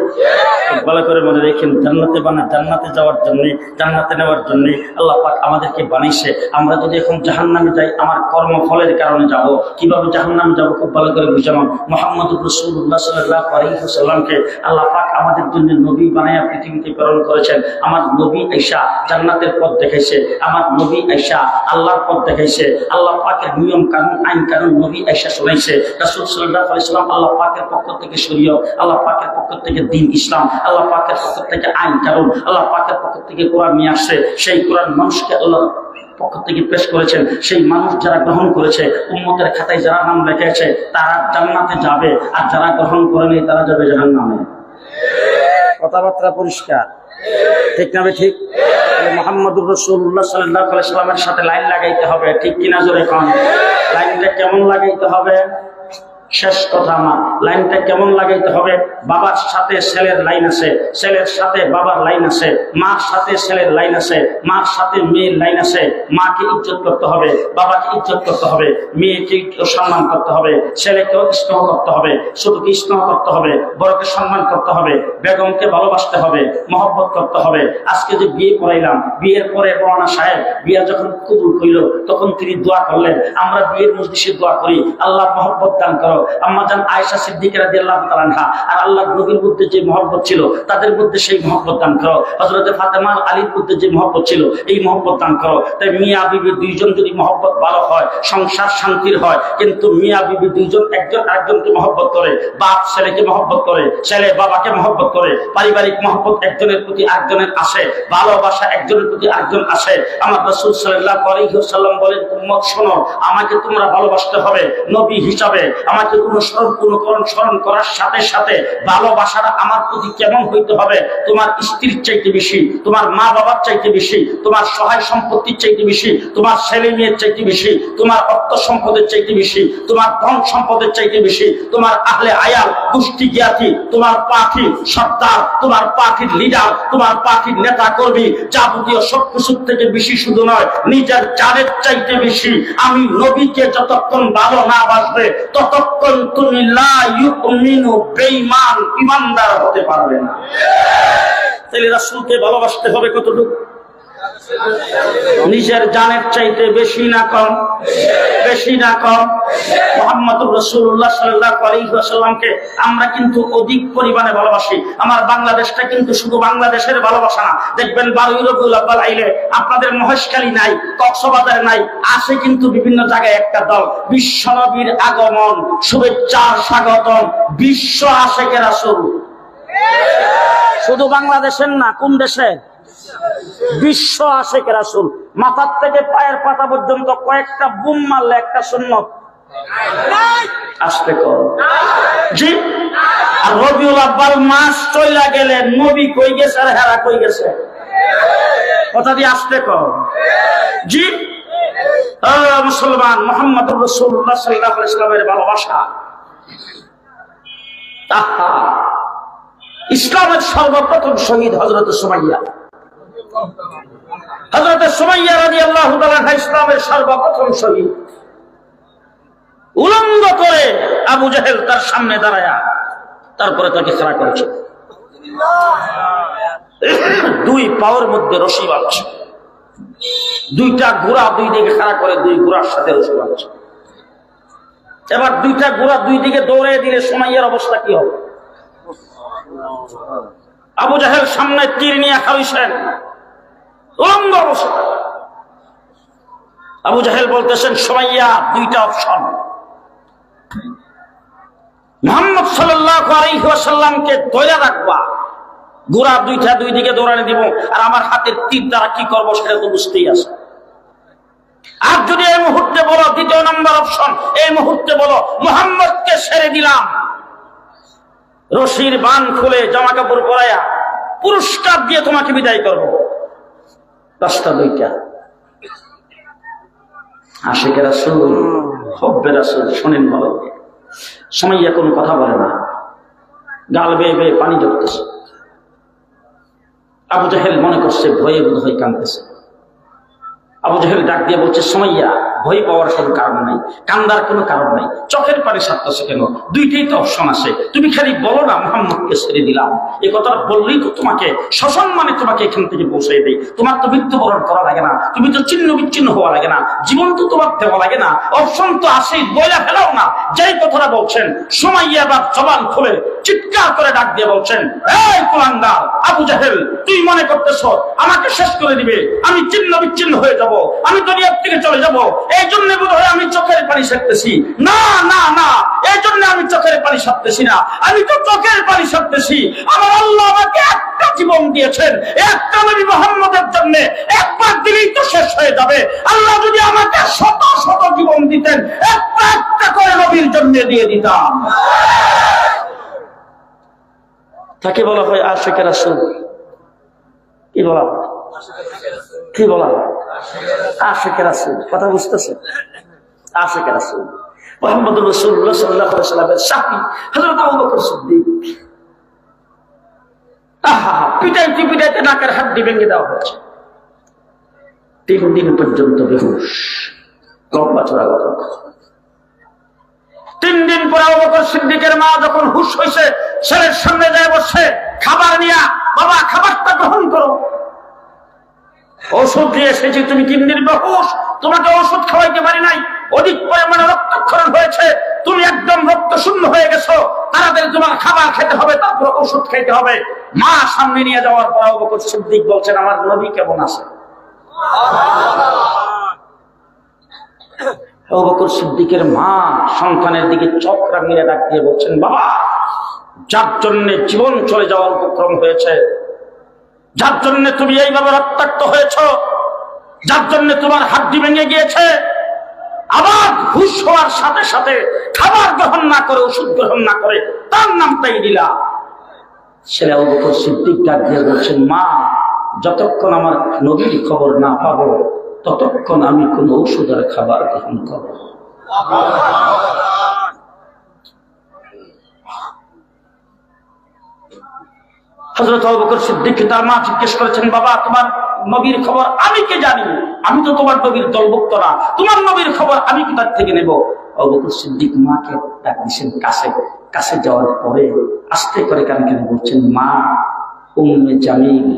ভালো করে মনে রেখেন, জান্নাতে জান্নাতে যাওয়ার জন্য, জান্নাতে নেওয়ার জন্য আল্লাহ পাক আমাদেরকে বানাইছে। আমরা যদি এখন জাহান্নামে যাই, আমার কর্মফলের কারণে যাব। কিভাবে জাহান্নামে যাব খুব ভালো করে বুঝানো। মুহাম্মদুর রাসূলুল্লাহ সাল্লাল্লাহু আলাইহি ওয়াসাল্লামকে আল্লাহ পাক আমাদের জন্য নবী বানায়া পৃথিবীতে প্রেরণ করেছেন। আমার নবী আয়েশা জান্নাতের পথ দেখাইছে, আমার নবী আয়েশা আল্লাহর পথ দেখাইছে। আল্লাহ পাকের নিয়ম কানুন, আইন কানুন নবী আয়েশা শোনাইছে। রাসূল সাল্লাল্লাহু আলাইহি ওয়াসাল্লাম আল্লাহ পাকের পক্ষ থেকে শরীয়ত, আল্লাহ পাকের পক্ষ থেকে দ্বীন ইসলাম, আল্লাহ পাকের পক্ষ থেকে আইন কানুন, আল্লাহ পাকের পক্ষ থেকে কোরআন নিয়ে আসছে। সেই কোরআন মানুষকে আল্লাহ পক্ষ থেকে পেশ করেছেন। সেই মানুষ যারা গ্রহণ করেছে, উম্মতের খাতায় যারা নাম লেখেছে, তারা জান্নাতে যাবে, আর যারা গ্রহণ করেনি তারা যাবে জাহান্নামে। কথাবার্তা পরিষ্কার, ঠিক না? ঠিক। মুহাম্মদুর রাসূলুল্লাহ সাল্লাল্লাহু আলাইহি ওয়াসাল্লামের সাথে লাইন লাগাইতে হবে, ঠিক কিনা জোরে কোন? লাইনটা কেমন লাগাইতে হবে? শেষ কথা আমার, লাইনটা কেমন লাগাইতে হবে? বাবার সাথে ছেলের লাইন আছে, ছেলের সাথে বাবার লাইন আছে, মার সাথে ছেলের লাইন আছে, মার সাথে মেয়ের লাইন আছে। মাকে ইজ্জত করতে হবে, বাবাকে ইজ্জত করতে হবে, মেয়েকে সম্মান করতে হবে, ছেলেকেও স্নেহ করতে হবে, ছোটকে স্নেহ করতে হবে, বড়কে সম্মান করতে হবে, বেগমকে ভালোবাসতে হবে, মহব্বত করতে হবে। আজকে যে বিয়ে করাইলাম, বিয়ের পরে মৌলানা সাহেব বিয়ে যখন কবুল হইল, তখন তিনি দোয়া করলেন। আমরা বিয়ের মজলিসে দোয়া করি, আল্লাহ মহব্বত দান করো। আম্মাজান আয়েশা সিদ্দিকা রাদিয়াল্লাহু তাআলা আনহা আর আল্লাহর নবীর মধ্যে যে মহব্বত ছিল, তাদের মধ্যে সেই মহব্বত দান করো। হযরত ফাতেমা আলীর মধ্যে যে মহব্বত ছিল, এই মহব্বত দান করো। তাই মিয়া বিবি দুইজন যদি মহব্বত ভালো হয়, সংসার শান্তির হয়। কিন্তু মিয়া বিবি দুইজন একজন আরেকজনকে মহব্বত করে, বাপ ছেলেকে মহব্বত করে, ছেলে বাবাকে মহব্বত করে, পারিবারিক মহব্বত একজনের প্রতি আরেকজনের আসে, ভালোবাসা একজনের প্রতি আরেকজন আসে। আমার রাসূল সাল্লাল্লাহু আলাইহি ওয়াসাল্লাম বলেন, উম্মত শোনো, আমাকে তোমরা ভালোবাসতে হবে নবী হিসাবে। আমাকে অনুসরণ করার সাথে সাথে ভালোবাসাটা আমার প্রতি কেমন হইতে হবে? তোমার স্ত্রীর চাইতে বেশি, তোমার মা বাবার চাইতে বেশি, তোমার সহায় সম্পত্তির চাইতে বেশি, তোমার ছেলে মেয়ের চাইতে বেশি, তোমার অর্থ সম্পদের চাইতে বেশি, তোমার ধন সম্পদের চাইতে বেশি, তোমার আহলে আয়াল গোষ্ঠী জ্ঞাতি, তোমার পার্টির সর্দার, তোমার পার্টির লিডার, তোমার পার্টির নেতা কর্মী, যাবতীয় সবকিছুর থেকে বেশি শুধু নয়, নিজের জানের চাইতে বেশি। আমি নবীকে যতক্ষণ ভালো না বাসবে, ততক্ষণ তুমি লা ইউমিনু, বেঈমান, ঈমানদার হতে পারবে না। তাহলে রাসূলকে ভালোবাসতে হবে কতটুকু? নিজের জানের চাইতে বেশি না কম? বেশি না কম? মুহাম্মদুর রাসূলুল্লাহ সাল্লাল্লাহু আলাইহি ওয়াসাল্লামকে আমরা কিন্তু অধিক পরিমাণে ভালোবাসি। আমার বাংলাদেশটা কিন্তু শুধু বাংলাদেশের ভালোবাসা না। দেখবেন 12 রবিউল আউয়াল আইলে আপনাদের মহেশখালী নাই, কক্সবাজার নাই, আসে কিন্তু বিভিন্ন জায়গায় একটা দল, বিশ্বনবীর আগমন, শুভেচ্ছা, স্বাগতম, বিশ্ব আশিকে রাসূল। শুধু বাংলাদেশের না, কোন দেশে? বিশ্ব আশিকে রাসূল। মাথার থেকে পায়ের পাতা পর্যন্ত কয়েকটা বুম মারলে একটা সুন্নত আসতে কর। জি। আর রবিউল আউয়াল মাস চইলা গেলে নবী কই গেছে আর হেরা কই গেছে? কথা দিয়ে আসতে কর। জি। মুসলমান, মুহাম্মদুর রাসূলুল্লাহ সাল্লাল্লাহু আলাইহি ওয়াসাল্লামের ভালোবাসা, তাহা ইসলামের সর্বপ্রথম শহীদ হযরত সুমাইয়া। হযরত সুমাইয়া রাদিয়াল্লাহু তাআলা ইসলামের সর্বপ্রথম শহীদ। উলঙ্গ করে আবু জাহেল তার সামনে দাঁড়ায়া তারপরে তাকে খাড়া করেছে। দুই পাওয়ার মধ্যে রশি বাঁধছে, দুইটা ঘোড়া দুই দিকে খাড়া করে দুই ঘোড়ার সাথে রশি বাঁধছে। এবার দুইটা ঘোড়া দুই দিকে দৌড়ে দিলে সুমাইয়ার অবস্থা কি হবে? আবু জাহেল সামনে তীর নিয়ে খাড়িয়েছেন, উলঙ্গ অবস্থা। আবু জাহেল বলতেছেন, সুমাইয়া দুইটা অপশন, মুহাম্মদ সাল্লাল্লাহু আলাইহি ওয়াসাল্লামকে ধরে রাখবা, গোড়া দুইটা দুই দিকে দৌড়ানি দিব, আর আমার হাতের তীর দ্বারা কি করবো সেটা তো বুঝতেই আছে। আর যদি এই মুহূর্তে বলো, দ্বিতীয় নম্বর অপশন, এই মুহূর্তে বলো মুহাম্মদকে ছেড়ে দিলাম, রশির বান খুলে জামা কাপড় পরাইয়া পুরস্কার দিয়ে তোমাকে বিদায় করব। রাস্তা দুইটা, আশিকে রাসূল, হব্বে রাসূল। শোনেন ভালো, সুমাইয়া কোনো কথা বলে না, গাল বেয়ে বেয়ে পানি ঝরতেছে। আবু জাহেল মনে করছে ভয়ে বোধহয় কাঁদতেছে। আবু জাহেল ডাক দিয়ে বলছে, সুমাইয়া, ভয় পাওয়ার কোনো কারণ নাই, কান্দার কোনো কারণ নাই, চোখের পানি ছাড়তেছে কেন? দুইটাই তো অপশন আছে, তুমি খালি বলো না মুহাম্মদকে ছেড়ে দিলাম। এই কথাটা বললেই তো তোমাকে সসম্মানে তোমাকে এখান থেকে পৌঁছাই দেয়। তোমার তো মৃত্যুবরণ করা লাগে না, তুমি তো ছিন্ন বিচ্ছিন্ন হওয়া লাগে না, জীবন তো তোমার দেওয়া লাগে না, অপশন তো আসেই, বইলা ফেলাও না। যেই কথাটা বলছেন, সুমাইয়া আবার জবান খুলে চিৎকার করে ডাক দিয়ে বলছেন, এই কুলাঙ্গার আবু জাহেল, তুই মনে করতেছ আমাকে শেষ করে দিবে, আমি ছিন্ন বিচ্ছিন্ন হয়ে যাব, আমি দুনিয়া থেকে চলে যাব, এই জন্য বোধহয় আমি চোখের পানি ছাড়তেছি। না না না, এই জন্য আমি চোখের পানি ছাড়তেছি না, আমি তো চোখের পানি ছাড়তেছি। আমার আল্লাহ আমাকে একটা জীবন দিয়েছেন, একটা নবী মুহাম্মদের জন্য, একবার দিলেই তো শেষ হয়ে যাবে। আল্লাহ যদি আমাকে শত শত জীবন দিতেন, একটা একটা করে নবীর জন্য দিয়ে দিতাম। তাকে বলা হয় আশিকে রাসূল। কি বলা হয়? কি বলা হয়? আশিকে রাসূল। কথা বুঝতেছে? আশিকে রাসূল মুহাম্মদুর রাসূলুল্লাহ সাল্লাল্লাহু আলাইহি ওয়াসাল্লামের সাথী হযরত আবু বকর সিদ্দিক। আহা, পিটাইতে পিটাইতে নাকের হাড্ডি ভেঙে দেওয়া হয়েছে। 3 দিন পর্যন্ত বেহুশ। লম্বা চড়া কথা। 3 দিন পর আবু বকর সিদ্দিকের মা যখন হুঁশ হয়েছে, ছেলের সামনে যায় বসে, খাবার নিয়া, বাবা খাবারটা গ্রহণ করো। ওষুধ দিয়ে এসেছি, তুমি 3 দিন বেহুশ, তোমাকে ওষুধ খাওয়াইতে পারি নাই, অধিক পরিমাণে রক্তক্ষরণ হয়েছে, তুমি একদম রক্ত শূন্য হয়ে গেছো, তাড়াতাড়ি তোমার খাবার খেতে হবে, তারপর ওষুধ খাইতে হবে। মা সামনে নিয়ে যাওয়ার পর আবু বকর সিদ্দিক বলছেন, আমার নবী কেমন আছে? আবু বকর সিদ্দিকের মা সন্তানের দিকে চোখ রাঙিয়ে ডাক দিয়ে বলছেন, বাবা, যার জন্য জীবন চলে যাওয়ার উপক্রম হয়েছে, যার জন্য তুমি এইভাবে রক্তাক্ত হয়েছ, যার জন্য তোমার হাড্ডি ভেঙে গিয়েছে, আবার হুঁশ হওয়ার সাথে সাথে খাবার গ্রহণ না করে, ওষুধ গ্রহণ না করে, তার নামটাই দিলা। ছেলে আবু বকর সিদ্দিক ডাক দিয়ে বলছেন, মা, যতক্ষণ আমার নবীর খবর না পাবো, ততক্ষণ আমি কোন ঔষধ আর খাবার গ্রহণ করবো। হযরত আবু বকর সিদ্দিক তার মা জিজ্ঞেস করেছেন, বাবা, তোমার নবীর খবর আমি কে জানি? আমি তো তোমার নবীর দলভুক্ত না, তোমার নবীর খবর আমি কি তার থেকে নেব? আবু বকর সিদ্দিক মাকে ডাক দিয়েছেন কাছে। কাছে যাওয়ার পরে আস্তে করে কানে কানে বলছেন, মা, উম্মে জামিল।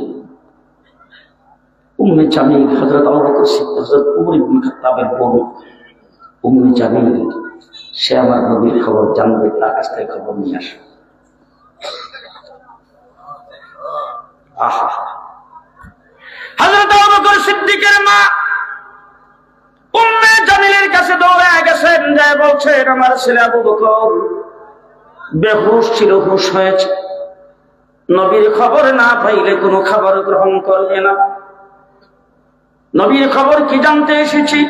উম্মে জামিল হযরত আবু বকর সিদ্দিক, হযরত উমর ইবনে খাত্তাবের বোন উম্মে জামিল, সে আমার নবীর খবর জানবে, তার কাছ থেকে খবর নিয়ে আসে। হযরত আবু বকর সিদ্দিকের মা উম্মে জামিলের কাছে দৌড়ে গেছেন, যায় বলছেন, আমার ছেলে আবু বকর বেহুশ ছিল, হুঁশ হয়েছে, নবীর খবর না পাইলে কোনো খাবার গ্রহণ করবে না। নবীর খবর কি জানতে এসেছি?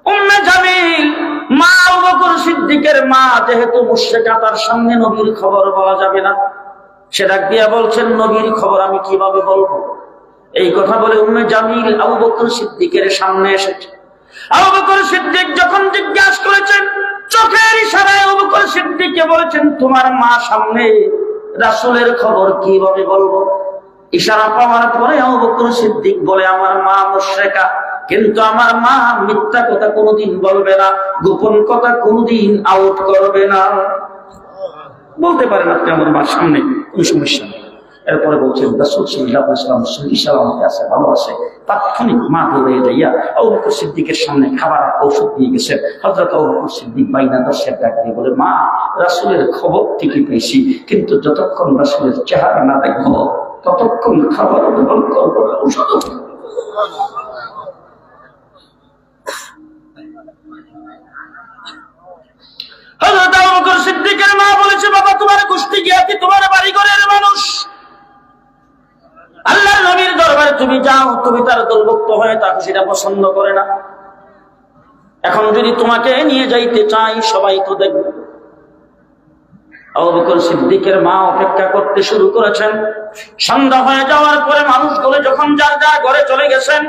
উম্মে জামিল মা আবু বকর সিদ্দিকের মা যেহেতু মুশরিকা, তার সামনে নবীর খবর বলা যাবে না। সে ডাক দিয়া বলছেন, নবীর খবর আমি কিভাবে বলবো? এই কথা বলে উম্মে জামিল আবু বকর সিদ্দিকের সামনে এসেছে। আবু বকর সিদ্দিক যখন জিজ্ঞাসা করেছেন, চোখের ইশারায় আবু বকর সিদ্দিককে বলেছেন, তোমার মা সামনে, রাসূলের খবর কিভাবে বলবো? ইশারা পাওয়ার পরে আবু বকর সিদ্দিক বলে, আমার মা মুশরিকা, কিন্তু আমার মা মিথ্যা কথা কোনোদিন বলবে না, গোপন কথা কোনোদিন আউট করবে না। বলতে পারেন আপনি আমার মার সামনে, কোন সমস্যা নেই। এরপরে বলছেন, রাসূল সাল্লাল্লাহু আলাইহি ওয়াসাল্লাম সহি সালামতে আছে, ভালো আছে। তাৎক্ষণিক মা দৌড়ে যাইয়া আবু বকর সিদ্দিকের সামনে খাবার ঔষধ দিয়ে গেছেন। হযরত আবু বকর সিদ্দিক বাইনা দর্শের ডাক দিয়ে বলে, মা, রাসূলের খবর ঠিকই পেয়েছি, কিন্তু যতক্ষণ রাসূলের চেহারা না দেখবো, ততক্ষণ খাবার গ্রহণ করবো না, ঔষধ। হযরত আবু বকর সিদ্দিকের মা বলে, গোষ্ঠী জ্ঞাতি, তোমার বাড়ি ঘরের মানুষ। আল্লাহর নবীর দরবারে তুমি যাও, তুমি তার দলভুক্ত হয়ে তাকে সেটা পছন্দ করে না। এখন যদি তোমাকে নিয়ে যাইতে চাই, সবাই তো দেখবে। আবু বকর সিদ্দিকের মা অপেক্ষা করতে শুরু করেছেন। সন্ধ্যা হয়ে যাওয়ার পরে মানুষগুলো যখন যার যার ঘরে চলে গেছেন,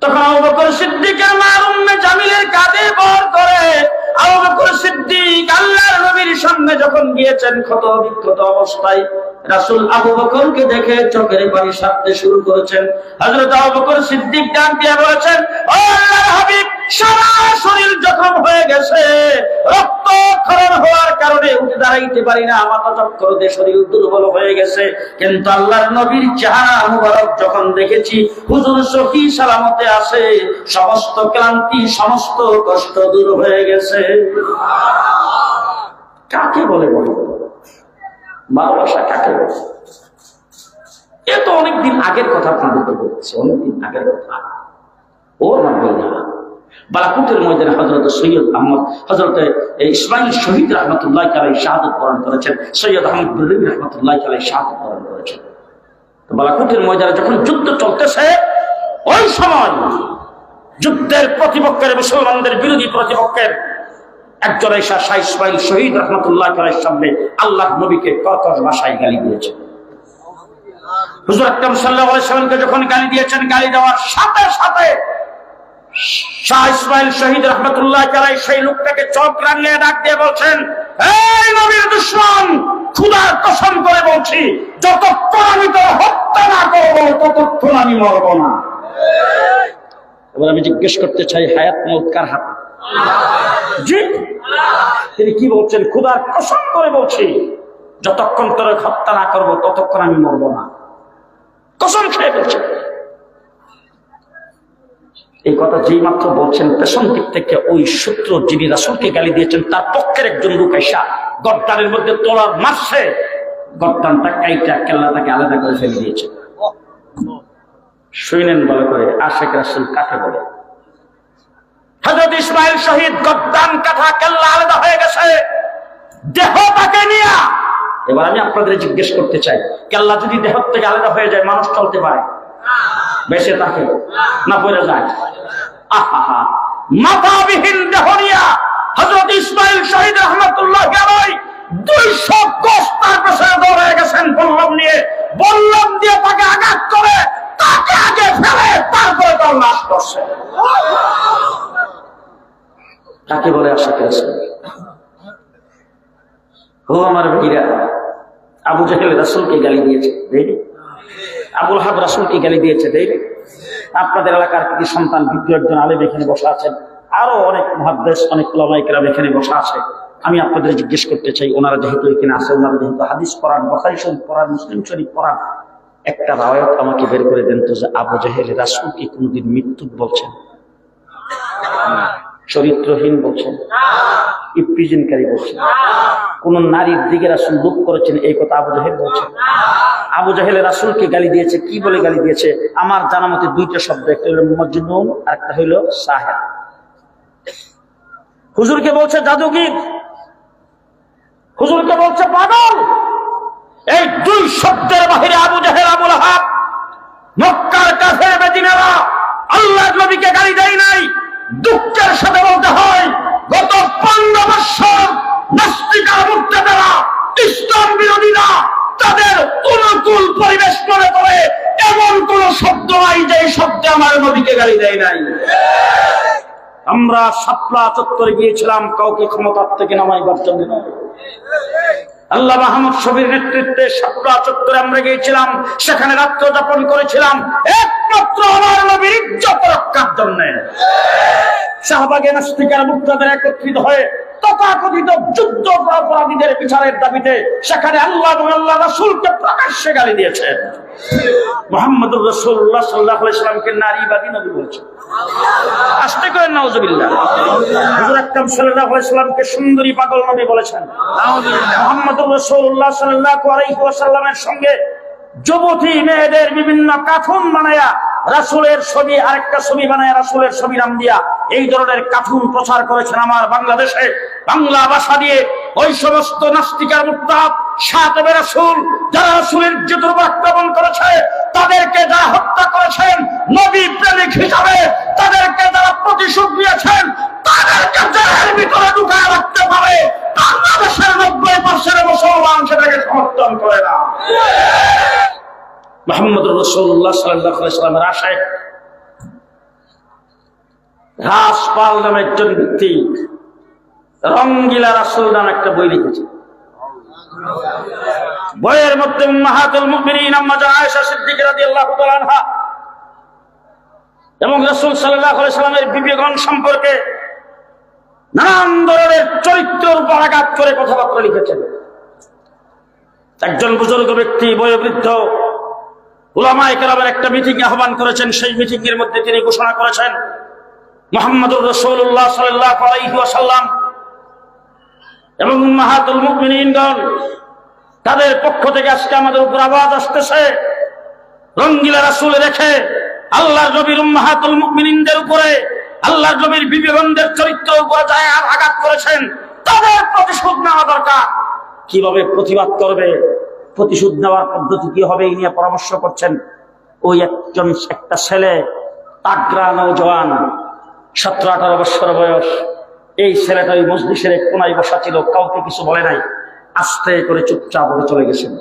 তখন আবু বকর সিদ্দিকের মা উম্মে জামিলের কাঁধে ভর করে আবু বকর সিদ্দিক আল্লাহর নবীর সামনে যখন গিয়েছেন ক্ষত বিক্ষত অবস্থায়, রাসূল আবু বকরকে দেখে চোখের পানি ছাড়তে শুরু করেছেন। হযরত আবু বকর সিদ্দিক ডাক দিয়ে বলেছেন, ও আল্লাহর হাবিব, সারা শরীর জখম হয়ে গেছে, রক্ত ক্ষরণ হওয়ার কারণে উঠে দাঁড়াইতে পারি না, মাথা চক্কর দিয়ে শরীর দুর্বল হয়ে গেছে, কিন্তু আল্লাহর নবীর চেহারা মুবারক যখন দেখেছি, হুজুর সহি সালামতে আছে, সমস্ত ক্লান্তি সমস্ত কষ্ট দূর হয়ে গেছে। কাকে বলে ভালোবাসা? কাকে বলে? এ তো অনেকদিন আগের কথা আপনাদেরকে বলছি, অনেকদিন আগের কথা। ও না, বালাকুটের ময়দানে হযরত সৈয়দ আহমদ, হযরত ইসমাইল শহীদ রাহমাতুল্লাহ আলাইহি শাহাদাত বরণ করেছেন, সৈয়দ আহমদ বেরেলভী রাহমাতুল্লাহ আলাইহি শাহাদাত বরণ করেছেন। তো বালাকুটের ময়দানে যখন যুদ্ধ চলতেছে, ওই সময় যুদ্ধের প্রতিপক্ষের, মুসলমানদের বিরোধী প্রতিপক্ষের একজন এসা শাহ ইসমাইল শহীদ রাহমাতুল্লাহ আলাইহির সামনে আল্লাহর নবীকে কর্কশ ভাষায় গালি দিয়েছেন। হুজুর আকরাম সাল্লাল্লাহু আলাইহি ওয়াসাল্লামকে যখন গালি দিয়েছেন, গালি দেওয়ার সাথে সাথে শাহ ইসমাইল শহীদ রাহমাতুল্লাহ আলাইহি সেই লোকটাকে চোখ রাঙিয়ে ডাক দিয়ে বলছেন, এই নবীর দুশমন, খোদার কসম করে বলছি, যতক্ষণ আমি তোর হত্যা না করব ততক্ষণ আমি মরব না। এবার আমি জিজ্ঞেস করতে চাই, হায়াত মওত কার হাতে? জি, তিনি কি বলছেন? খোদার কসম করে বলছি, যতক্ষণ তোর হত্যা না করব ততক্ষণ আমি মরব না। কসম খেয়ে বলছেন। এই কথা যেই মাত্র বলছেন, পেছন দিক থেকে ওই সূত্র যিনি রাসূলকে গালি দিয়েছেন তার পক্ষের একজন লোক এসা গর্দানের মধ্যে তলোয়ার মারছে, গর্দানটা কাইটা কেল্লাটাকে আলাদা করে ফেলে দিয়েছে। শুনেন ভালো করে, আশিক রাসূল কাকে বলে? হযরত ইসমাইল শহীদ গর্দান কাটা কেল্লা আলাদা হয়ে গেছে, দেহ তাকে নিয়া। এবার আমি আপনাদের জিজ্ঞেস করতে চাই, কেল্লা যদি দেহ থেকে আলাদা হয়ে যায়, মানুষ চলতে পারে? বেঁচে থাকে না পড়ে যায়? আহা, মাথাবিহীন দেহ নিয়া হযরত ইসমাইল শহীদ রাহমাতুল্লাহ আলাইহি 200 গজ তার পেছনে দৌড়ে গেছেন বল্লম নিয়ে, বল্লম দিয়ে তাকে আঘাত করে তাকে আগে ফেলে তারপরে তার লাশ করছে। কাকে বলে আশিক রাসূল? ও আমার ভাইরা, আবু জাহেল রাসূলকে গালি দিয়েছে, দেখি আবুল হাব রাসূলকে গালি দিয়েছে, দেখি আপনাদের এলাকার কিছু সন্তান বিজ্ঞ একজন আলেম এখানে বসা আছেন, আরো অনেক মুহাদ্দিস, অনেক উলামায়ে কেরাম এখানে বসা আছে। আমি আপনাদের জিজ্ঞেস করতে চাই, ওনারা যেহেতু এখানে আছে, ওনারা যেহেতু হাদিস পড়ান, বুখারী শরীফ পড়ান, মুসলিম শরীফ পড়ান, একটা রাওয়ায়াত আমাকে বের করে দেন তো, যে আবু জাহেল রাসূলকে কোনদিন মৃত্যু বলছেন? চরিত্রহীন বলছেন? ইপ্রিজেন্টকারী বলছেন? কোন নারীর দিকে রাসূল লুক করেছেন এই কথা আবু জাহেল বলছেন? আবু জাহেল রাসূলকে গালি দিয়েছে, কি বলে গালি দিয়েছে? আমার জানা মতে দুইটা শব্দ, একটা হলো মজনুন আর একটা হইল সাহেব। হুজুরকে বলছে জাদুগির, হুজুরকে বলছে পাগল। এই দুই শব্দের বাহিরে আবু জাহেল, আবুল আহাব, মক্কার কাফের বেদিনেরা আল্লাহর নবীকে গালি দেয় নাই। দুঃখের সাথে বলতে হয়, গত 15 বছর নাস্তিকা মুর্তাদারা, ইসলাম বিরোধীরা তাদের অনুকূল পরিবেশ করে করে এমন কোন শব্দ নাই যে শব্দে আমার নবীকে গালি দেয় নাই। আমরা শাপলা চত্বরে গিয়েছিলাম কাউকে ক্ষমতার থেকে নামাইবার জন্য নয়। আল্লাহ মাহমুদ শফির নেতৃত্বে শাপলা চত্বরে আমরা গিয়েছিলাম, সেখানে রাত্র যাপন করেছিলাম একমাত্র আমার নবীর ইজ্জত রক্ষার জন্য। শাহবাগে নাস্তিকের মুক্তাদের একত্রিত হয়ে তথাকথিত যুদ্ধ অপরাধীদের বিচারের দাবিতে সেখানে আল্লাহ এবং আল্লাহ রাসূলকে প্রকাশ্যে গালি দিয়েছেন। মুহাম্মদুর রাসূলুল্লাহ সাল্লাল্লাহু আলাইহি ওয়াসাল্লামকে নারীবাদী নবী বলেছেন। আস্তে করে নাউজুবিল্লাহ। হুজুর আকরাম সাল্লাল্লাহু আলাইহি ওয়াসাল্লামকে সুন্দরী পাগল নবী বলেছেন। মুহাম্মদুর রাসূলুল্লাহ সাল্লাল্লাহু আলাইহি ওয়াসাল্লামের সঙ্গে যুবতী মেয়েদের বিভিন্ন কার্টুন বানায়া রাসূলের ছবি আরেকটা ছবি বানায়া রাসূলের ছবি নাম দিয়া এই ধরনের কার্টুন প্রচার করেছেন আমার বাংলাদেশে। বাংলা ভাষা দিয়ে ওই সমস্ত নাস্তিকার মুরতাদ সাহাবে রাসূল যারা রাসূলের ইজ্জতের উপর আক্রমণ করেছে, তাদেরকে যারা হত্যা করেছেন নবী প্রেমিক হিসাবে, তাদেরকে যারা প্রতিশোধ নিয়েছেন, তাদেরকে জেলের ভিতরে ঢুকায় রাখতে পারে, বাংলাদেশের 90% মুসলমান সেটাকে সমর্থন করে না। মুহাম্মদ রাসূলুল্লাহ সাল্লাল্লাহু আলাইহি ওয়াসাল্লামের আশায় রাসপাল নামে একজন ব্যক্তি রঙ্গিলা রাসূল নামে একটা বই লিখেছে। বইয়ের মধ্যে উম্মাহাতুল মুমিনিন আম্মা আয়েশা সিদ্দিকা রাদিয়াল্লাহু তাআলা আনহা এবং রাসূল সাল্লাল্লাহু আলাইহি ওয়াসাল্লামের বিবিগণ সম্পর্কে নানান ধরনের চরিত্রের উপর আঘাত করে কথাবার্তা লিখেছেন। একজন বুজুর্গ ব্যক্তি বয়োবৃদ্ধ উলামায়ে কেরামের একটা মিটিং আহ্বান করেছেন। সেই মিটিং এর মধ্যে তিনি ঘোষণা করেছেন, মুহাম্মদুর রাসূলুল্লাহ সাল্লাল্লাহু আলাইহি ওয়াসাল্লাম এবং উম্মাহাতুল মুমিনিনগণ তাদের পক্ষ থেকে আজকে আমাদের উপর আওয়াজ আসতেছে, রঙ্গিলা রাসূল রেখে আল্লাহর নবীর উম্মাহাতুল মুমিনিনদের উপরে, আল্লাহর নবীর বিবিগণদের চরিত্রের উপর যায় আঘাত করেছেন, তাদের প্রতিশোধ নেওয়া দরকার। কিভাবে প্রতিবাদ করবে, প্রতিশোধ নেওয়ার পদ্ধতি কি হবে, এই নিয়ে পরামর্শ করছেন। ওই একটা ছেলে তাগড়া নওজোয়ান 17-18 বছর বয়স, এই ছেলেটা ওই মজলিসের এক কোনায় বসা ছিল, কাউকে কিছু বলে নাই, আস্তে করে চুপচাপ হয়ে চলে গেছেন।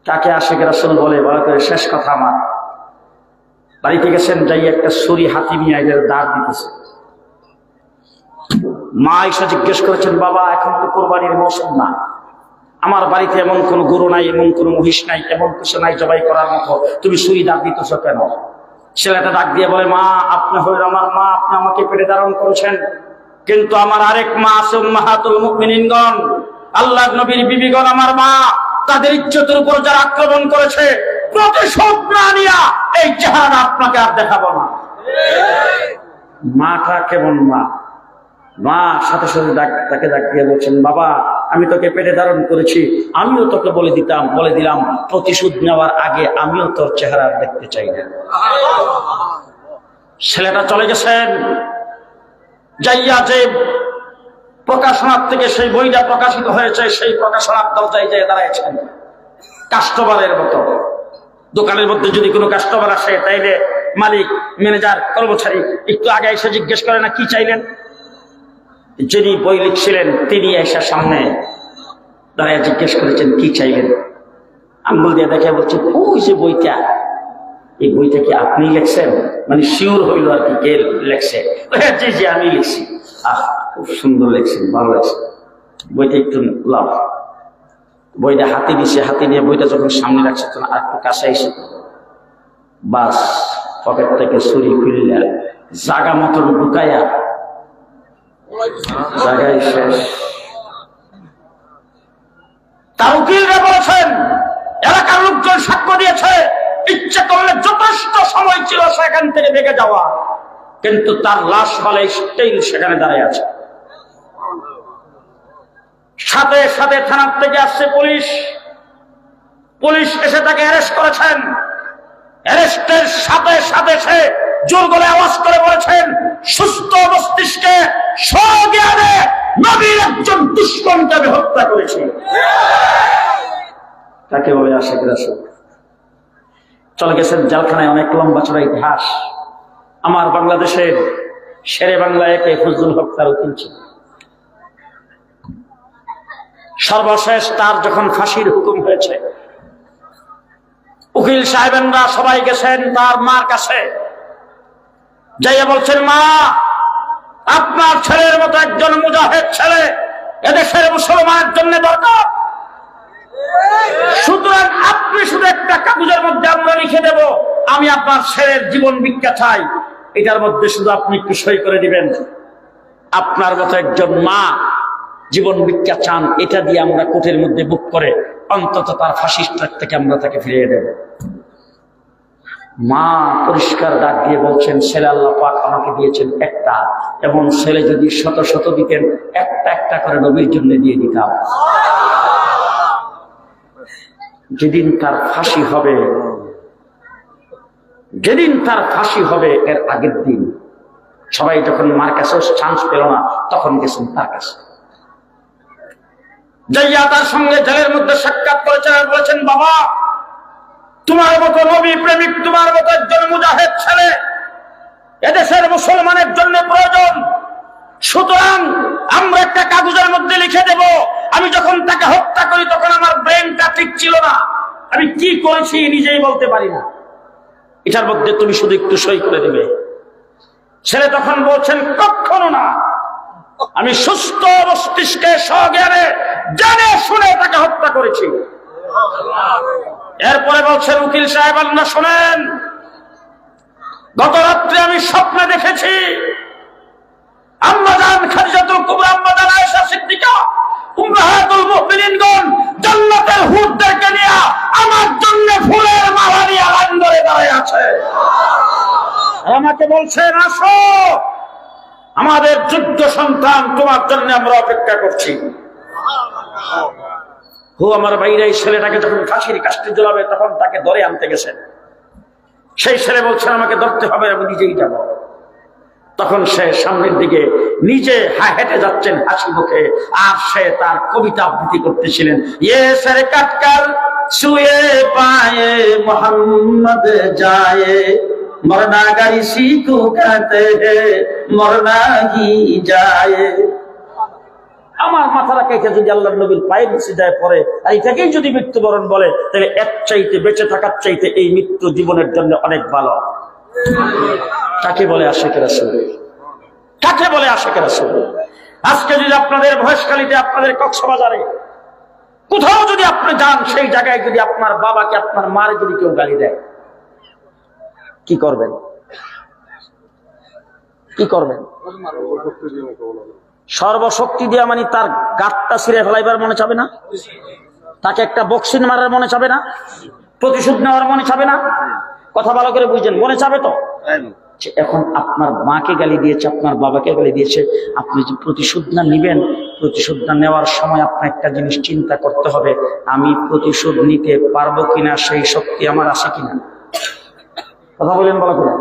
কাকে আশিক রাসূল বলে, বলা করে শেষ কথা আমার। বাড়িতে গেছেন, যাই একটা ছুরি হাতি নিয়ে এদের দাঁড় দিতেছে। মা এসে জিজ্ঞেস করেছেন, বাবা এখন তো কোরবানির মৌসুম না, আমার বাড়িতে এমন কোন গরু নাই, এমন কোন মহিষ নাই, এমন কিছু নাই জবাই করার মতো, তুমি ছুরি দাঁড় দিতেছ কেন? ছেলেটা ডাক দিয়ে বলে, মা আপনি হলেন আমার মা, আপনি আমাকে পেটে ধারণ করেছেন, কিন্তু আমার আরেক মা আছে উম্মাহাতুল মুমিনিনগণ, আল্লাহর নবীর বিবিগণ আমার মা, তাদের ইজ্জতের উপর যারা আক্রমণ করেছে, প্রতিশোধ না নিয়া এই চেহারা আপনাকে আর দেখাবো না। মাটা কেমন মা? মা সাথে সাথে তাকে ডাক দিয়ে বলছেন, বাবা আমি তোকে পেটে ধারণ করেছি, আমিও তোকে বলে দিলাম প্রতিশোধ নেওয়ার আগে আমিও তোর চেহারা দেখতে চাই না। ছেলেটা চলে গেছেন, যাইয়া যে প্রকাশনার থেকে সেই বইটা প্রকাশিত হয়েছে, সেই প্রকাশনার দরজায় যেয়ে দাঁড়াইছেন কাস্টমারের মতো। দোকানের মধ্যে যদি কোনো কাস্টমার আসে, তাইলে মালিক, ম্যানেজার, কর্মচারী একটু আগে এসে জিজ্ঞেস করে না কি চাইলেন। যিনি বই লিখছিলেন তিনি এসে সামনে দাঁড়ায় জিজ্ঞেস করেছেন কি চাইলেন। আঙ্গুল দিয়ে দেখে বলছেন, ওই যে বইটা, এই বইটা কি আপনি লিখছেন? মানে শিওর হইল আর কি কে লেখছে। জি জি আমি লিখছি। খুব সুন্দর লেখছেন, ভালো লাগছে, বইটা একটু লাভ। বইটা হাতে দিছে, হাতে নিয়ে বইটা যখন সামনে রাখছে তখন আর একটু কাছে এসে বাস পকেট থেকে ছুরি খুললে জাগা মতন ঢুকাইয়া জায়গায় শেষ। তার উকিলরা বলেছেন, এলাকার লোকজন সাক্ষ্য দিয়েছে, ইচ্ছে করলে যথেষ্ট সময় ছিল সেখান থেকে ভেগে যাওয়া, কিন্তু তার লাশ ফলে স্টিল সেখানে দাঁড়িয়ে আছে। সাথে সাথে থানার থেকে আসছে পুলিশ এসে তাকে অ্যারেস্ট করেছেন। অ্যারেস্টের সাথে সাথে সে জোর গলায় আওয়াজ করে বলেছেন, সুস্থ মস্তিষ্কে স্বজ্ঞানে নবীর একজন দুশমনকে আমি হত্যা করেছি। তাকে বলে আশিক রাসূল। চলে গেছেন জেলখানায়, অনেক লম্বা চড়া ইতিহাস। আমার বাংলাদেশের শেরে বাংলা একে ফজলুল হক তার উকিল ছিল। সর্বশেষ তার যখন ফাঁসির হুকুম হয়েছে, উকিল সাহেবেনরা সবাই গেছেন তার মার কাছে, যাইয়া বলছেন, মা আপনার ছেলের মতো একজন মুজাহিদ ছেলে এদেশের মুসলমানের জন্য দরকার, সুতরাং আপনি শুধু একটা কাগজের মধ্যে আমরা লিখে দেব, আমি আপনার ছেলের জীবন ভিক্ষা চাই, এটার মধ্যে শুধু আপনি একটু সই করে দিবেন, আপনার মতো একজন মা জীবন ভিক্ষা চান, এটা দিয়ে আমরা কোর্টের মধ্যে বুক করে অন্তত তার ফাঁসির ট্রাক থেকে আমরা তাকে ফিরিয়ে দেব। মা পরিষ্কার ডাক দিয়ে বলছেন, ছেলে আল্লাহ পাক আমাকে দিয়েছেন একটা, এবং ছেলে যদি শত শত দিতেন একটা একটা করে নবীর জন্য দিয়ে দিতাম। যেদিন তার ফাঁসি হবে এর আগের দিন সবাই যখন মার কাছে চান্স পেল না, তখন গেছেন তার কাছে। যাইয়া তার সঙ্গে জেলের মধ্যে সাক্ষাৎ করেছেন আর বলেছেন, বাবা তোমার মতো নবী প্রেমিক, তোমার মতো একজন মুজাহিদ ছেলে এদেশের মুসলমানের জন্য প্রয়োজন। সুতরাং আমরা একটা কাগজের মধ্যে লিখে দেব, আমি যখন তাকে হত্যা করি তখন আমার ব্রেনটা ঠিক ছিল না, আমি কি করেছি নিজেই বলতে পারি না, এটার মধ্যে তুমি শুধু একটু সই করে দেবে। ছেলে তখন বলছেন, কখনো না, আমি সুস্থ মস্তিষ্কে সজ্ঞানে জেনে শুনে তাকে হত্যা করেছি। এরপরে বলছেন, উকিল সাহেব আপনারা শোনেন, গত রাত্রে আমি স্বপ্নে দেখেছি আম্মাজান খাদিজাতুল কুবরা, আম্মাজান আয়েশা সিদ্দিকা, উম্মাহাতুল মুমিনিনগণ জান্নাতের হুরদেরকে নিয়ে আমার জন্য ফুলের মালা নিয়ে লাইন ধরে দাঁড়িয়ে আছে। আমাকে বলছেন, আসো আমাদের যোগ্য সন্তান, তোমার জন্য আমরা অপেক্ষা করছি। আমার বাইরে এই ছেলেটাকে যখন ফাঁসির কাস্টে ঝোলাবে তখন তাকে ধরে আনতে গেছেন। সেই ছেলে বলছেন, আমাকে ধরতে হবে, আমি নিজেই যাব। তখন সে সামনের দিকে নিজে হেঁটে যাচ্ছেন হাসি মুখে, আর সে তার কবিতা আবৃত্তি করতেছিলেন। ইয়ে সরে কাটকার শুয়ে পায়ে মোহাম্মদ যায়, মরনা গাড়ি সিকু কাতে মরনা হি যায়। আমার মাথাটা কেটে যদি আল্লাহর নবীর পায়ে নিচে যায় পরে, আর এটাকেই যদি মৃত্যুবরণ বলে, তাহলে এক চাইতে বেঁচে থাকার চাইতে এই মৃত্যু জীবনের জন্য অনেক ভালো। কাকে বলে আশিক রাসূল? কাকে বলে আশিক রাসূল? আজকে যদি আপনাদের মহেশখালীতে, আপনাদের কক্সবাজারে কোথাও যদি আপনি যান, সেই জায়গায় যদি আপনার বাবাকে, আপনার মার যদি কেউ গালি দেয়, কি করবেন? কি করবেন? সর্বশক্তি দিয়া, মানে তার গাঁটটা ছিঁড়ে ফেলাইবার মনে চাবে না? তাকে একটা বক্সিং মারার মনে চাবে না? প্রতিশোধ নেওয়ার মনে চাবে না? কথা ভালো করে বুঝছেন, মনে চাবে তো? এখন আপনার মাকে গালি দিয়েছে, আপনার বাবাকে গালি দিয়েছে, আপনি যে প্রতিশোধ না নিবেন, প্রতিশোধ না নেওয়ার সময় আপনার একটা জিনিস চিন্তা করতে হবে, আমি প্রতিশোধ নিতে পারবো কিনা, সেই শক্তি আমার আছে কিনা। কথা বলেন ভালো করে।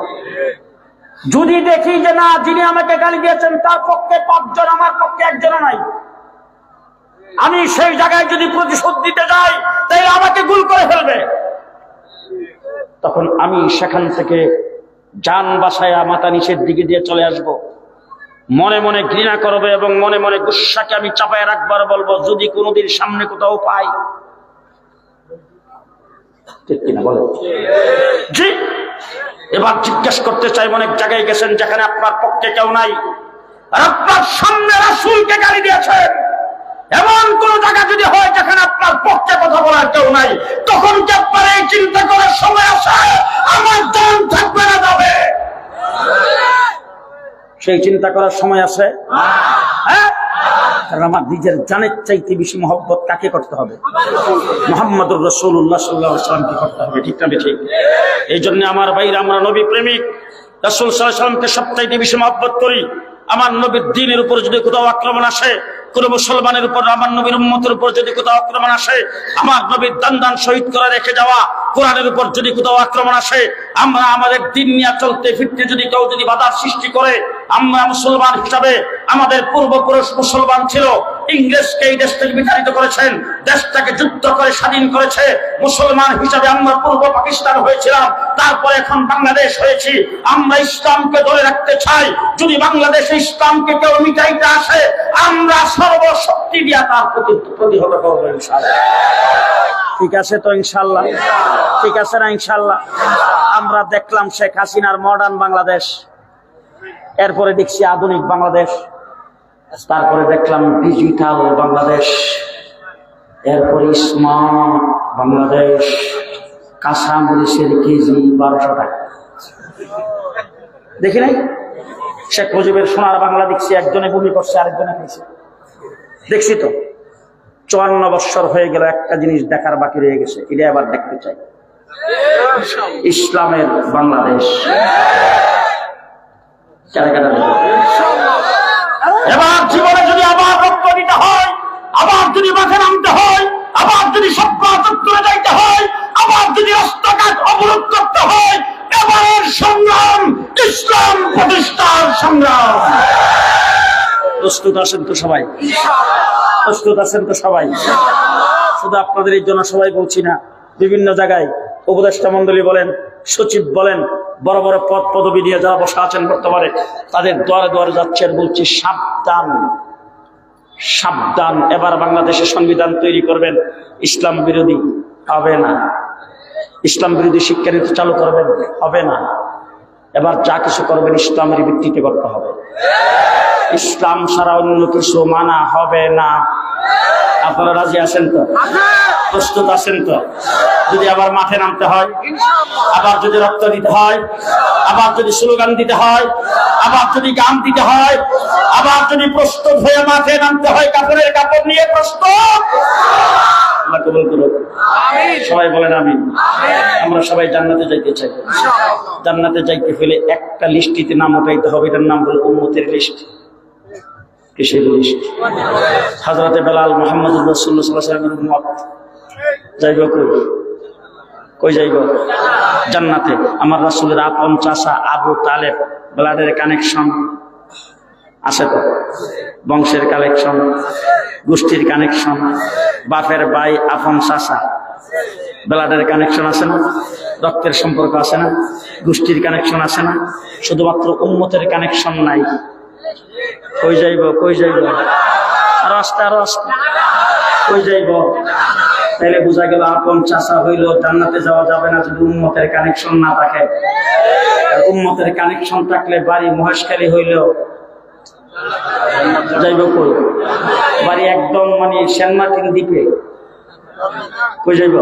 যদি দেখি যে না, যিনি আমাকে গালি দিয়েছেন তার পক্ষে 5 জন, আমার পক্ষে 1 জন নাই, আমি সেই জায়গায় যদি প্রতিশোধ দিতে যাই তাহলে আমাকে গুল করে ফেলবে, তখন আমি সেখান থেকে জান বাসায়া মাথা নিচের দিকে দিয়ে চলে আসব। মনে মনে ঘৃণা করবে এবং মনে মনে গুসাকে আমি চাপায় রাখবার বলবো, যদি কোনোদিন সামনে কোথাও পাই। ঠিক কিনা বলেন? জি। এবার জিজ্ঞেস করতে চাই, অনেক জায়গায় গেছেন যেখানে আপনার পক্ষে কেউ নাই, আর আপনার সামনে রাসূলকে গালি দিয়েছেন, এমন কোন জায়গা যদি হয় যেখানে আপনার পক্ষে কথা বলার কেউ নাই, তখন কি আপনার এই চিন্তা করার সময় আছে আমার জান থাকবে না যাবে? সেই চিন্তা করার সময় আছে? হ্যাঁ, কারণ আমার নিজের জানের চাইতে বেশি মহব্বত কাকে করতে হবে? মুহাম্মদুর রাসূলুল্লাহ সাল্লাল্লাহু আলাইহি ওয়াসাল্লামকে করতে হবে। ঠিক না ঠিক? এই জন্য আমার ভাইরা, আমরা নবী প্রেমিক, রাসূল সাল্লাল্লাহু আলাইহি ওয়াসাল্লামকে সবচাইতে বেশি মহব্বত করি। আমার নবীর দ্বীনের উপর যদি কোথাও আক্রমণ আসে, কোন মুসলমানের উপর, আমার নবীর উম্মতের উপর যদি কোথাও আক্রমণ আসে, আমার নবীর দান শহীদ করে রেখে যাওয়া কোরআনের উপর যদি কোথাও আক্রমণ আসে, আমরা আমাদের দ্বীন নিয়ে চলতে ফিরতে যদি কেউ যদি বাধার সৃষ্টি করে, আমরা মুসলমান হিসাবে, আমাদের পূর্বপুরুষ মুসলমান ছিল, ইংরেজকে এই দেশ থেকে বিতাড়িত করেছেন, দেশটাকে যুদ্ধ করে স্বাধীন করেছে, মুসলমান হিসাবে আমরা পূর্ব পাকিস্তান হয়েছিলাম, তারপরে এখন বাংলাদেশ হয়েছি। আমরা ইসলামকে ধরে রাখতে চাই। যদি বাংলাদেশে ইসলামকে কেউ মিটাইতে আসে, আমরা সর্বশক্তি দিয়া তার প্রতিহত করবো ইনশাআল্লাহ। ঠিক আছে তো ইনশাআল্লাহ? ঠিক আছে না ইনশাআল্লাহ? আমরা দেখলাম শেখ হাসিনার মডার্ন বাংলাদেশ, এরপরে দেখছি আধুনিক বাংলাদেশ, তারপরে দেখলাম ডিজিটাল বাংলাদেশ, এরপরে স্মার্ট বাংলাদেশ। কাঁচা মরিচের কেজি 1200 টাকা। দেখি নাই? শেখ মুজিবের সোনার বাংলা দেখছি, একজনে বমি করছে, আরেকজনে খাইছে। দেখছি তো। 54 বছর হয়ে গেল, একটা জিনিস দেখার বাকি রয়ে গেছে, এটা আবার দেখতে চাই, ইসলামের বাংলাদেশ। এবার জীবনে যদি আবার রক্ত দিতে হয়, আবার যদি মাঠে নামতে হয়, আবার যদি সভ্য করে যাইতে হয়, আবার যদি রাস্তাঘাট অবরোধ করতে হয়, এবারের সংগ্রাম ইসলাম প্রতিষ্ঠার সংগ্রাম। প্রস্তুত আছেন তো সবাই? প্রস্তুত আছেন তো সবাই? শুধু আপনাদের এই জন্য সবাই বলছি না, বিভিন্ন জায়গায় উপদেষ্টা মন্ডলী বলেন, সচিব বলেন, বড় বড় পদ পদবি নিয়ে যারা বসা আছেন বর্তমানে, তাদের দ্বারে দ্বারে যাচ্ছে আর বলছি সাবধান সাবধান। এবার বাংলাদেশে সংবিধান তৈরি করবেন, ইসলাম বিরোধী হবে না, ইসলাম বিরোধী শিক্ষানীতি চালু করবেন, হবে না। এবার যা কিছু করবেন ইসলামের ভিত্তিতে করতে হবে, ইসলাম ছাড়া অন্য কিছু মানা হবে না। আপনারা রাজি আছেন তো? প্রস্তুত আছেন তো? যদি আবার মাঠে নামতে হয়, আবার যদি রক্ত দিতে হয়, আবার যদি স্লোগান দিতে হয়, আবার যদি গান দিতে হয়, আবার যদি প্রস্তুত হয়ে মাঠে নামতে হয়, কাপড়ের কাপড় নিয়ে প্রস্তুত, আল্লাহ কবুল করুন। সবাই বলেন আমিন। আমরা সবাই জান্নাতে যাইতে চাই। জান্নাতে যাইতে হলে একটা লিস্টিতে নাম উঠাইতে হবে, এটার নাম হলো উম্মতের লিস্ট। কিসের লিস্ট? হযরতে বেলাল মুহাম্মদুর রাসূলুল্লাহ সাল্লাল্লাহু আলাইহি ওয়াসাল্লামের উম্মত। যাইব কই? কই যাইব? জান্নাতে। আমার রাসূলের আপন চাচা আবু তালেব, ব্লাডের কানেকশন আছে তো, বংশের কানেকশন, গোষ্ঠীর কানেকশন, বাপের ভাই আপন চাচা, ব্লাডের কানেকশন আছে না? রক্তের সম্পর্ক আছে না? গোষ্ঠীর কানেকশন আছে না? শুধুমাত্র উম্মতের কানেকশন নাই। কই যাইব? কই যাইব? আরো আসতে, আরো আসতে, কই যাইব? তাইলে বোঝা গেল আপন চাচা হইল জান্নাতে যাওয়া যাবে না যদি উম্মতের কানেকশন না থাকে। উম্মতের কানেকশন থাকলে বাড়ি মহেশখালী হইলেও যাইব কই? বাড়ি একদম মানে সেনমার্টিন দ্বীপে, কই যাইব?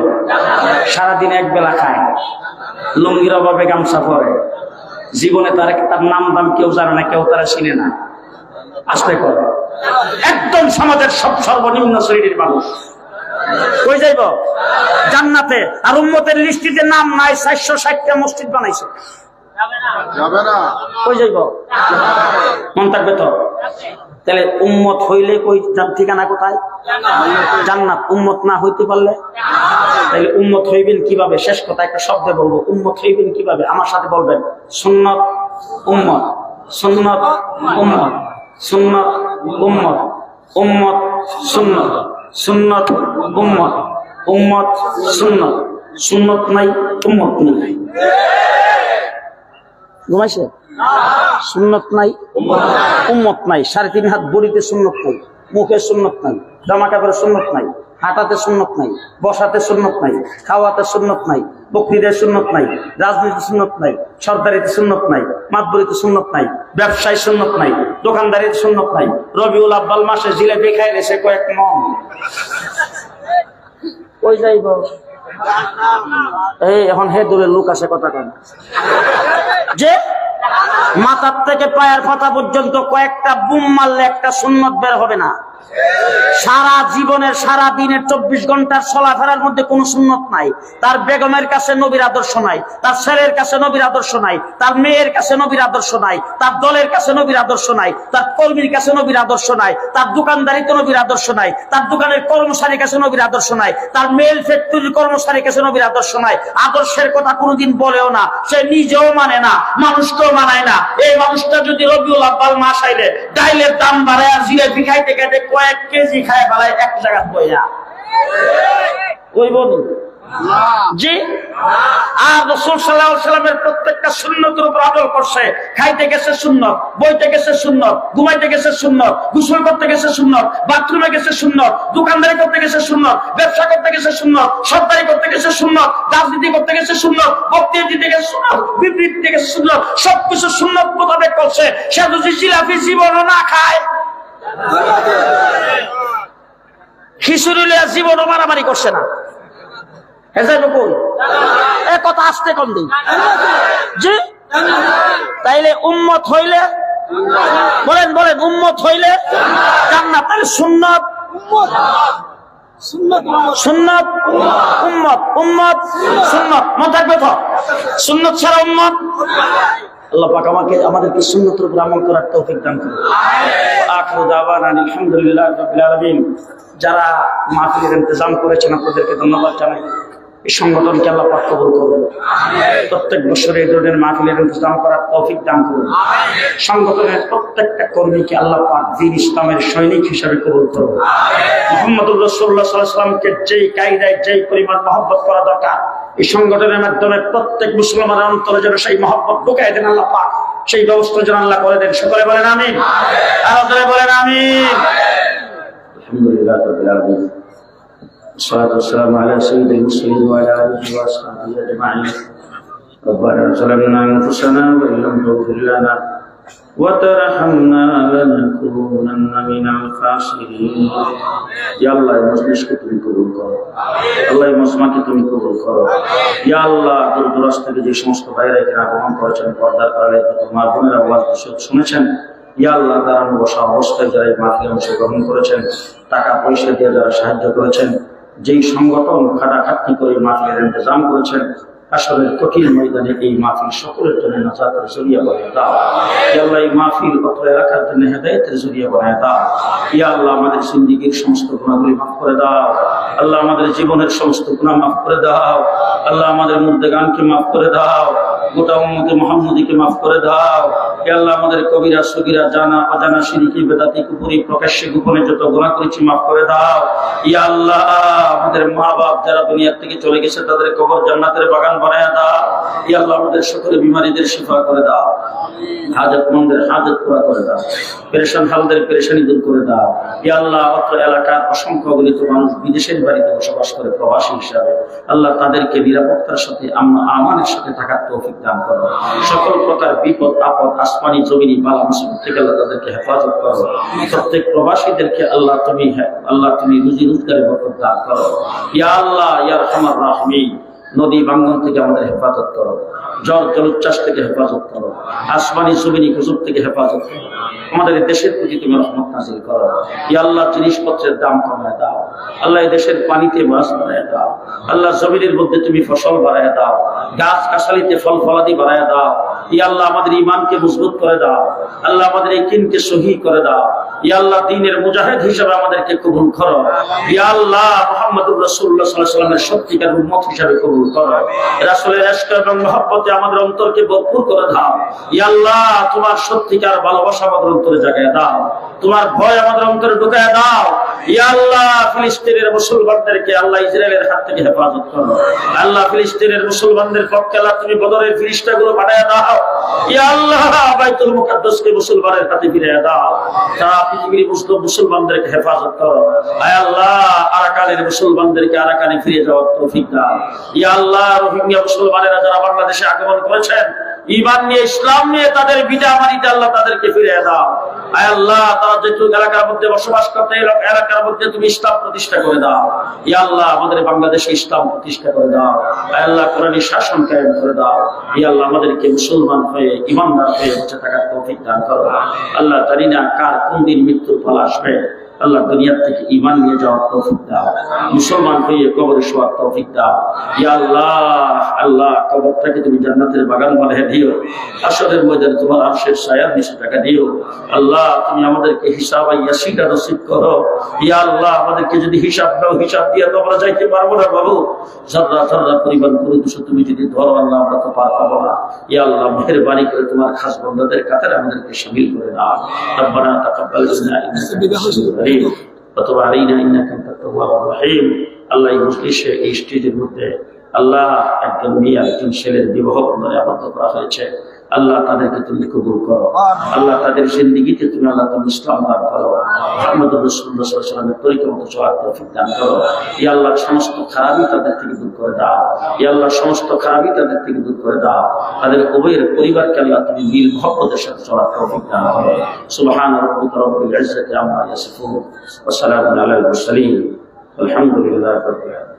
সারাদিন এক বেলা খায়, লুঙ্গির অভাবে গামছা পরে, জীবনে তার নাম দাম কেউ জানে না, কেউ তারা চিনে না, আসতে করে একদম সমাজের সব সর্বনিম্ন শ্রেণীর মানুষ। কই যাইব? জান্নাতে। আর উম্মতের লিস্টিতে নাম নাই, 460টা মসজিদ বানাইছে, যাবে না। কই যাইব? মন থাকবে তো? তাহলে উম্মত হইলে কই ঠিকানা কোথায়? জান্নাত। উম্মত না হইতে পারলে তাহলে উম্মত হইবেন কিভাবে? শেষ কথা একটা শব্দে বলবো, উম্মত হইবেন কিভাবে? আমার সাথে বলবেন, সুন্নত উম্মত, সুন্নত উম্মত, সুন্নত উম্মত, উম্মত সুন্নত, সুন্নত উম্মত, উম্মত সুন্নত। সুন্নত নাই, উম্মত নাই। ঘুমাইছে? সুন্নত নাই, উম্মত নাই। 3.5 হাত বড়িতে সুন্নত নাই, মুখে সুন্নত নাই, জামা কাপড়ের সুন্নত নাই, হাঁটাতে সুন্নত নাই, বসাতে সুন্নত নাই, খাওয়াতে সুন্নত নাই, বকরিদের সুন্নত নাই, রাজনীতিতে সুন্নত নাই, সরকারিতে সুন্নত নাই, মাতবরিতে সুন্নত নাই, ব্যবসায় সুন্নত নাই, দোকানদারিতে সুন্নত নাই। রবিউল আব্বাল মাসে জিলেবি খাই রেছে কয়েক মন। ওই যাইব এই এখন হে দূরের লোক আসে কথা কন যে মাথার থেকে পায়ের পাতা পর্যন্ত কয়েকটা বুম মারলে একটা সুন্নত বের হবে না। সারা জীবনের সারা দিনের 24 ঘন্টার চলাফেরার মধ্যে কোনো সুন্নত নাই। তার বেগমের কাছে নবীর আদর্শ নাই, তার ছেলের কাছে নবীর আদর্শ নাই, তার মেয়ের কাছে নবীর আদর্শ নাই, তার দলের কাছে নবীর আদর্শ নাই, তার কর্মীর কাছে নবীর আদর্শ নাই, তার দোকানদারিতে নবীর আদর্শ নাই, তার দোকানের কর্মচারীর কাছে নবীর আদর্শ নাই, তার মেল ফ্যাক্টরির কর্মচারীর কাছে নবীর আদর্শ নাই। আদর্শের কথা কোনোদিন বলেও না, সে নিজেও মানে না, মানুষকেও মানায় না। এই মানুষটা যদি রবিউল আব্বাল মাস আইলে ডাইলের দাম বাড়ায় আর জিলেবি খাইতে খাইতে কয়েক কেজি খায় ফেলায় এক জায়গা বইয়া ওই বলি জি। আর রাসূল সাল্লাল্লাহু আলাইহি ওয়াসাল্লামের প্রত্যেকটা সুন্নতের উপর আমল করছে। খাইতে গেছে সুন্নত, বইতে গেছে সুন্নত, ঘুমাইতে গেছে সুন্নত, গোসল করতে গেছে সুন্নত, বাথরুমে গেছে সুন্নত, দোকানদারি করতে গেছে সুন্নত, ব্যবসা করতে গেছে সুন্নত, সরকারি করতে গেছে সুন্নত, রাজনীতি করতে গেছে সুন্নত, বক্তৃতা দিতে গেছে সুন্নত, বিবৃতি দিতে গেছে সুন্নত, সবকিছু সুন্নত মোতাবেক করছে। সে যদি জিলাপি জীবনও না খায়, খিচুড়ি লিয়া জীবনও মারামারি করছে না, কথা আসতে কম দিন জি। তাইলে উম্মত হইলে বলেন বলেন উম্মত হইলে জান্নাত। তাহলে সুন্নত সুন্নত উম্মত, উম্মত সুন্নত। মনে থাকবে তো? সুন্নত ছাড়া উম্মত। আল্লাহ পাক আমাদেরকে সুন্নতের উপর আমল করার তৌফিক দান করুন। আখিরু দাওয়ানা আলহামদুলিল্লাহি রাব্বিল আলামিন। যারা মাহফিলের ইন্তজাম করেছেন আপনাদেরকে ধন্যবাদ জানাই। এই সংগঠনকে আল্লাহ পাক কবুল করুন। প্রত্যেক বছর এই ধরনের মাহফিলের ইন্তজাম করার তৌফিক দান করুন। সংগঠনের প্রত্যেকটা কর্মীকে আল্লাহ পাক দ্বীন ইসলামের সৈনিক হিসাবে কবুল করুন। মুহাম্মদুর রাসূলুল্লাহ সাল্লাল্লাহু আলাইহি ওয়াসাল্লামকে যেই কায়দায় যেই পরিমাণ মহব্বত করা দরকার, এই সংগঠনের মাধ্যমে প্রত্যেক মুসলমানের অন্তরে যেন সেই মহব্বত ঢুকায় দেন আল্লাহ পাক, সেই ব্যবস্থা যেন আল্লাহ করে দেন। সকলে বলেন আমিন, আরো জোরে বলেন আমিন। আলহামদুলিল্লাহ রাব্বিল আলামিন, والصلاة والسلام على سيد المرسلين وعلى آله وأصحابه أجمعين. ربنا ظلمنا أنفسنا وإن لم تغفر لنا وترحمنا لنكونن من الخاسرين. يا الله মজলিসকে তুমি কবুল করো, আল্লাহ মজমাকে তুমি কবুল করো। ইয়া আল্লাহ দূর দূরাজ থেকে যে সমস্ত ভাইরা এখানে আগমন করেছেন, পর্দার আড়ালে তোমার বোনের আওয়াজ শুনেছেন, ইয়া আল্লাহ দাঁড়ানো বসা অবস্থায় যারা এই মাহফিলে অংশগ্রহণ করেছেন, টাকা পয়সা দিয়ে যারা সাহায্য করেছেন, যেই সংগঠন খাটাখাটনি করে মাহফিলের ইন্তজাম করেছেন, আসলে কঠিন ময়দানে এই মাহফিল সকলের জন্য নাজাতের জরিয়া বানায় দাও। ইয়া আল্লাহ এই মাহফিল অত্র এলাকার জন্য হেদায়েতের জরিয়া বানায় দাও। ইয়া আল্লাহ আমাদের জিন্দেগীর সমস্ত গুনাহগুলি মাফ করে দাও। আল্লাহ আমাদের জীবনের সমস্ত গুনাহ মাফ করে দাও। আল্লাহ আমাদের মুর্দেগানকে মাফ করে দাও। গোটা উম্মতে মুহাম্মদীকে মাফ করে দাও। ইয়া আল্লাহ আমাদের কবিরা সগীরা জানা অজানা শিরকি বেদাতি কুফরি প্রকাশ্যে গোপনে যত গুনাহ করেছি মাফ করে দাও। ইয়া আল্লাহ আমাদের মা বাপ যারা দুনিয়া থেকে চলে গেছে তাদের কবর জান্নাতের বাগান বানায় দাও। ইয়া আল্লাহ আমাদের সকল বিমারীদের শিফা করে দাও। হাজতমন্দের হাজত পুরা করে দাও। পেরেশান হালদের পেরেশানি দূর করে দাও। ইয়া আল্লাহ অত্র এলাকার অসংখ্য অগণিত মানুষ বিদেশের বাড়িতে বসবাস করে প্রবাসী হিসাবে, আল্লাহ তাদেরকে নিরাপত্তার সাথে আমানের সাথে থাকার তৌফিক দান করো। সকল প্রকার বিপদ আপদ আসমানি জমিনি বালা মুসিবত থেকে আল্লাহ তাদেরকে হেফাজত করো। প্রত্যেক প্রবাসীদেরকে আল্লাহ তুমি রুজি রোজগারে বরকত দান করো। ইয়া আল্লাহ ইয়া আরহামার রাহিমিন, নদী ভাঙ্গন থেকে আমাদের হেফাজত করো। ঝড় জলোচ্ছ্বাস থেকে হেফাজত করো। আসমানি জমিনি গুজব থেকে হেফাজত করো। আমাদের দেশের প্রতি তুমি রহমত নাযিল করো। ইয়া আল্লাহ জিনিসপত্রের দাম কমায় দাও। আল্লাহ এই দেশের পানিতে মাছ বাড়ায় দাও। আল্লাহ জমিনের মধ্যে তুমি ফসল বাড়ায় দাও। গাছ গাছালিতে ফল ফলাদি বাড়ায় দাও। ইয়া আল্লাহ আমাদের ঈমানকে মজবুত করে দাও। আল্লাহ আমাদের এই কিনকে সহি করে দাও। ইয়া আল্লাহ দ্বীনের মুজাহিদ হিসেবে আমাদেরকে কবুল করো। ইয়া আল্লাহ মুহাম্মদুর রাসূলুল্লাহ সাল্লাল্লাহু আলাইহি ওয়াসাল্লামের সত্যিকার উম্মত হিসেবে কবুল করো। রাসূলের ইশক এবং মহব্বতে আমাদের অন্তরকে ভরপুর করে দাও। ইয়া আল্লাহ তোমার সত্যিকার ভালোবাসা আমাদের অন্তরে জাগায় দাও। তোমার ভয় আমাদের অন্তরে ঢুকায় দাও। ইয়া আল্লাহ ফিলিস্তিনের মুসলমানদেরকে আল্লাহ ইসরায়েলের হাত থেকে হেফাজত করো। আল্লাহ ফিলিস্তিনের মুসলমানদের পক্ষে আল্লাহ তুমি বদরের ফিরিস্তাগুলো পাঠায় দাও। ইয়া আল্লাহ বাইতুল মুকাদ্দাসকে মুসলমানের হাতে ফিরিয়ে দাও। সারা পৃথিবীর মুসলমানদেরকে হেফাজত করো। আয় আল্লাহ আরাকানের মুসলমানদেরকে আরাকানে ফিরে যাওয়ার তৌফিক দাও। ইয়া আল্লাহ রোহিঙ্গা মুসলমানেরা যারা বাংলাদেশে আগমন করেছেন, ঈমান নিয়ে ইসলাম নিয়ে তাদের বিদা মানিতে আল্লাহ তাদেরকে ফিরিয়ে দাও। আয় আল্লাহ তারা যেটুকু এলাকার মধ্যে বসবাস করতে এলাকার মধ্যে তুমি ইসলাম প্রতিষ্ঠা করে দাও। ইয়া আল্লাহ আমাদের বাংলাদেশে ইসলাম প্রতিষ্ঠা করে দাও। আয় আল্লাহ কোরআনী শাসন কায়েম করে দাও। ইয়া আল্লাহ আমাদেরকে মুসলমান হয়ে ঈমানদার হয়ে বেঁচে থাকার তৌফিক দান করো। আল্লাহ জানি না কার কোন দিন মৃত্যুর ফল আসবে। আল্লাহ দুনিয়া থেকে ঈমান নিয়ে যাওয়ার তৌফিক দাও। মুসলমান হয়ে কবরে শোয়ার তৌফিক দাও। ইয়া আল্লাহ আল্লাহ কবরটাকে তুমি জান্নাতের বাগান বানিয়ে দিও। হাশরের ময়দানে তোমার আরশের ছায়ার নিচে টাকা দিও। আল্লাহ তুমি আমাদেরকে হিসাব ইয়াসিটা নসিব করো। ইয়া আল্লাহ আমাদেরকে যদি হিসাব দাও, হিসাব দিয়ে তো আমরা যাইতে পারবো না বাবু। যারা যারা পরিমাণ করে দিছো তুমি যদি ধরো আল্লাহ আমরা তো পারবো না। ইয়া আল্লাহ মেহেরবানি করে তোমার খাস বান্দাদের কাতারে আমাদেরকে শামিল করে দাও। রব্বানা তাকাব্বাল মিন্না ইন্নাকা وتب علينا انك انت التواب الرحيم. আল্লাহ এই মজলিসে এই স্টেজের মধ্যে আল্লাহ একজন মেয়ে একজন ছেলের বিবাহ বন্ধনে আবদ্ধ করা হয়েছে। আল্লাহ তাদেরকে তুমি কবুল করো। আল্লাহ তাদের জিন্দেগিতে তুমি আল্লাহ তুমি ইসলাম দান করো। মুহাম্মদুর রাসূলুল্লাহ সাল্লাল্লাহু আলাইহি ওয়াসাল্লামের তরিকা মতো চলার তৌফিক দান করো। ইয়া আল্লাহ সমস্ত খারাপই তাদের থেকে দূর করে দাও। ইয়া আল্লাহ সমস্ত খারাপই তাদের থেকে দূর করে দাও। তাদের উভয়ের পরিবারকে আল্লাহ তুমি মিল মহব্বতের সাথে চলার তৌফিক দান করো। সুবহান রাব্বিকা রাব্বিল ইজ্জাতি আম্মা ইয়াসিফুন ওয়া সালামুন আলাল মুরসালিন আলহামদুলিল্লাহি রাব্বিল আলামিন।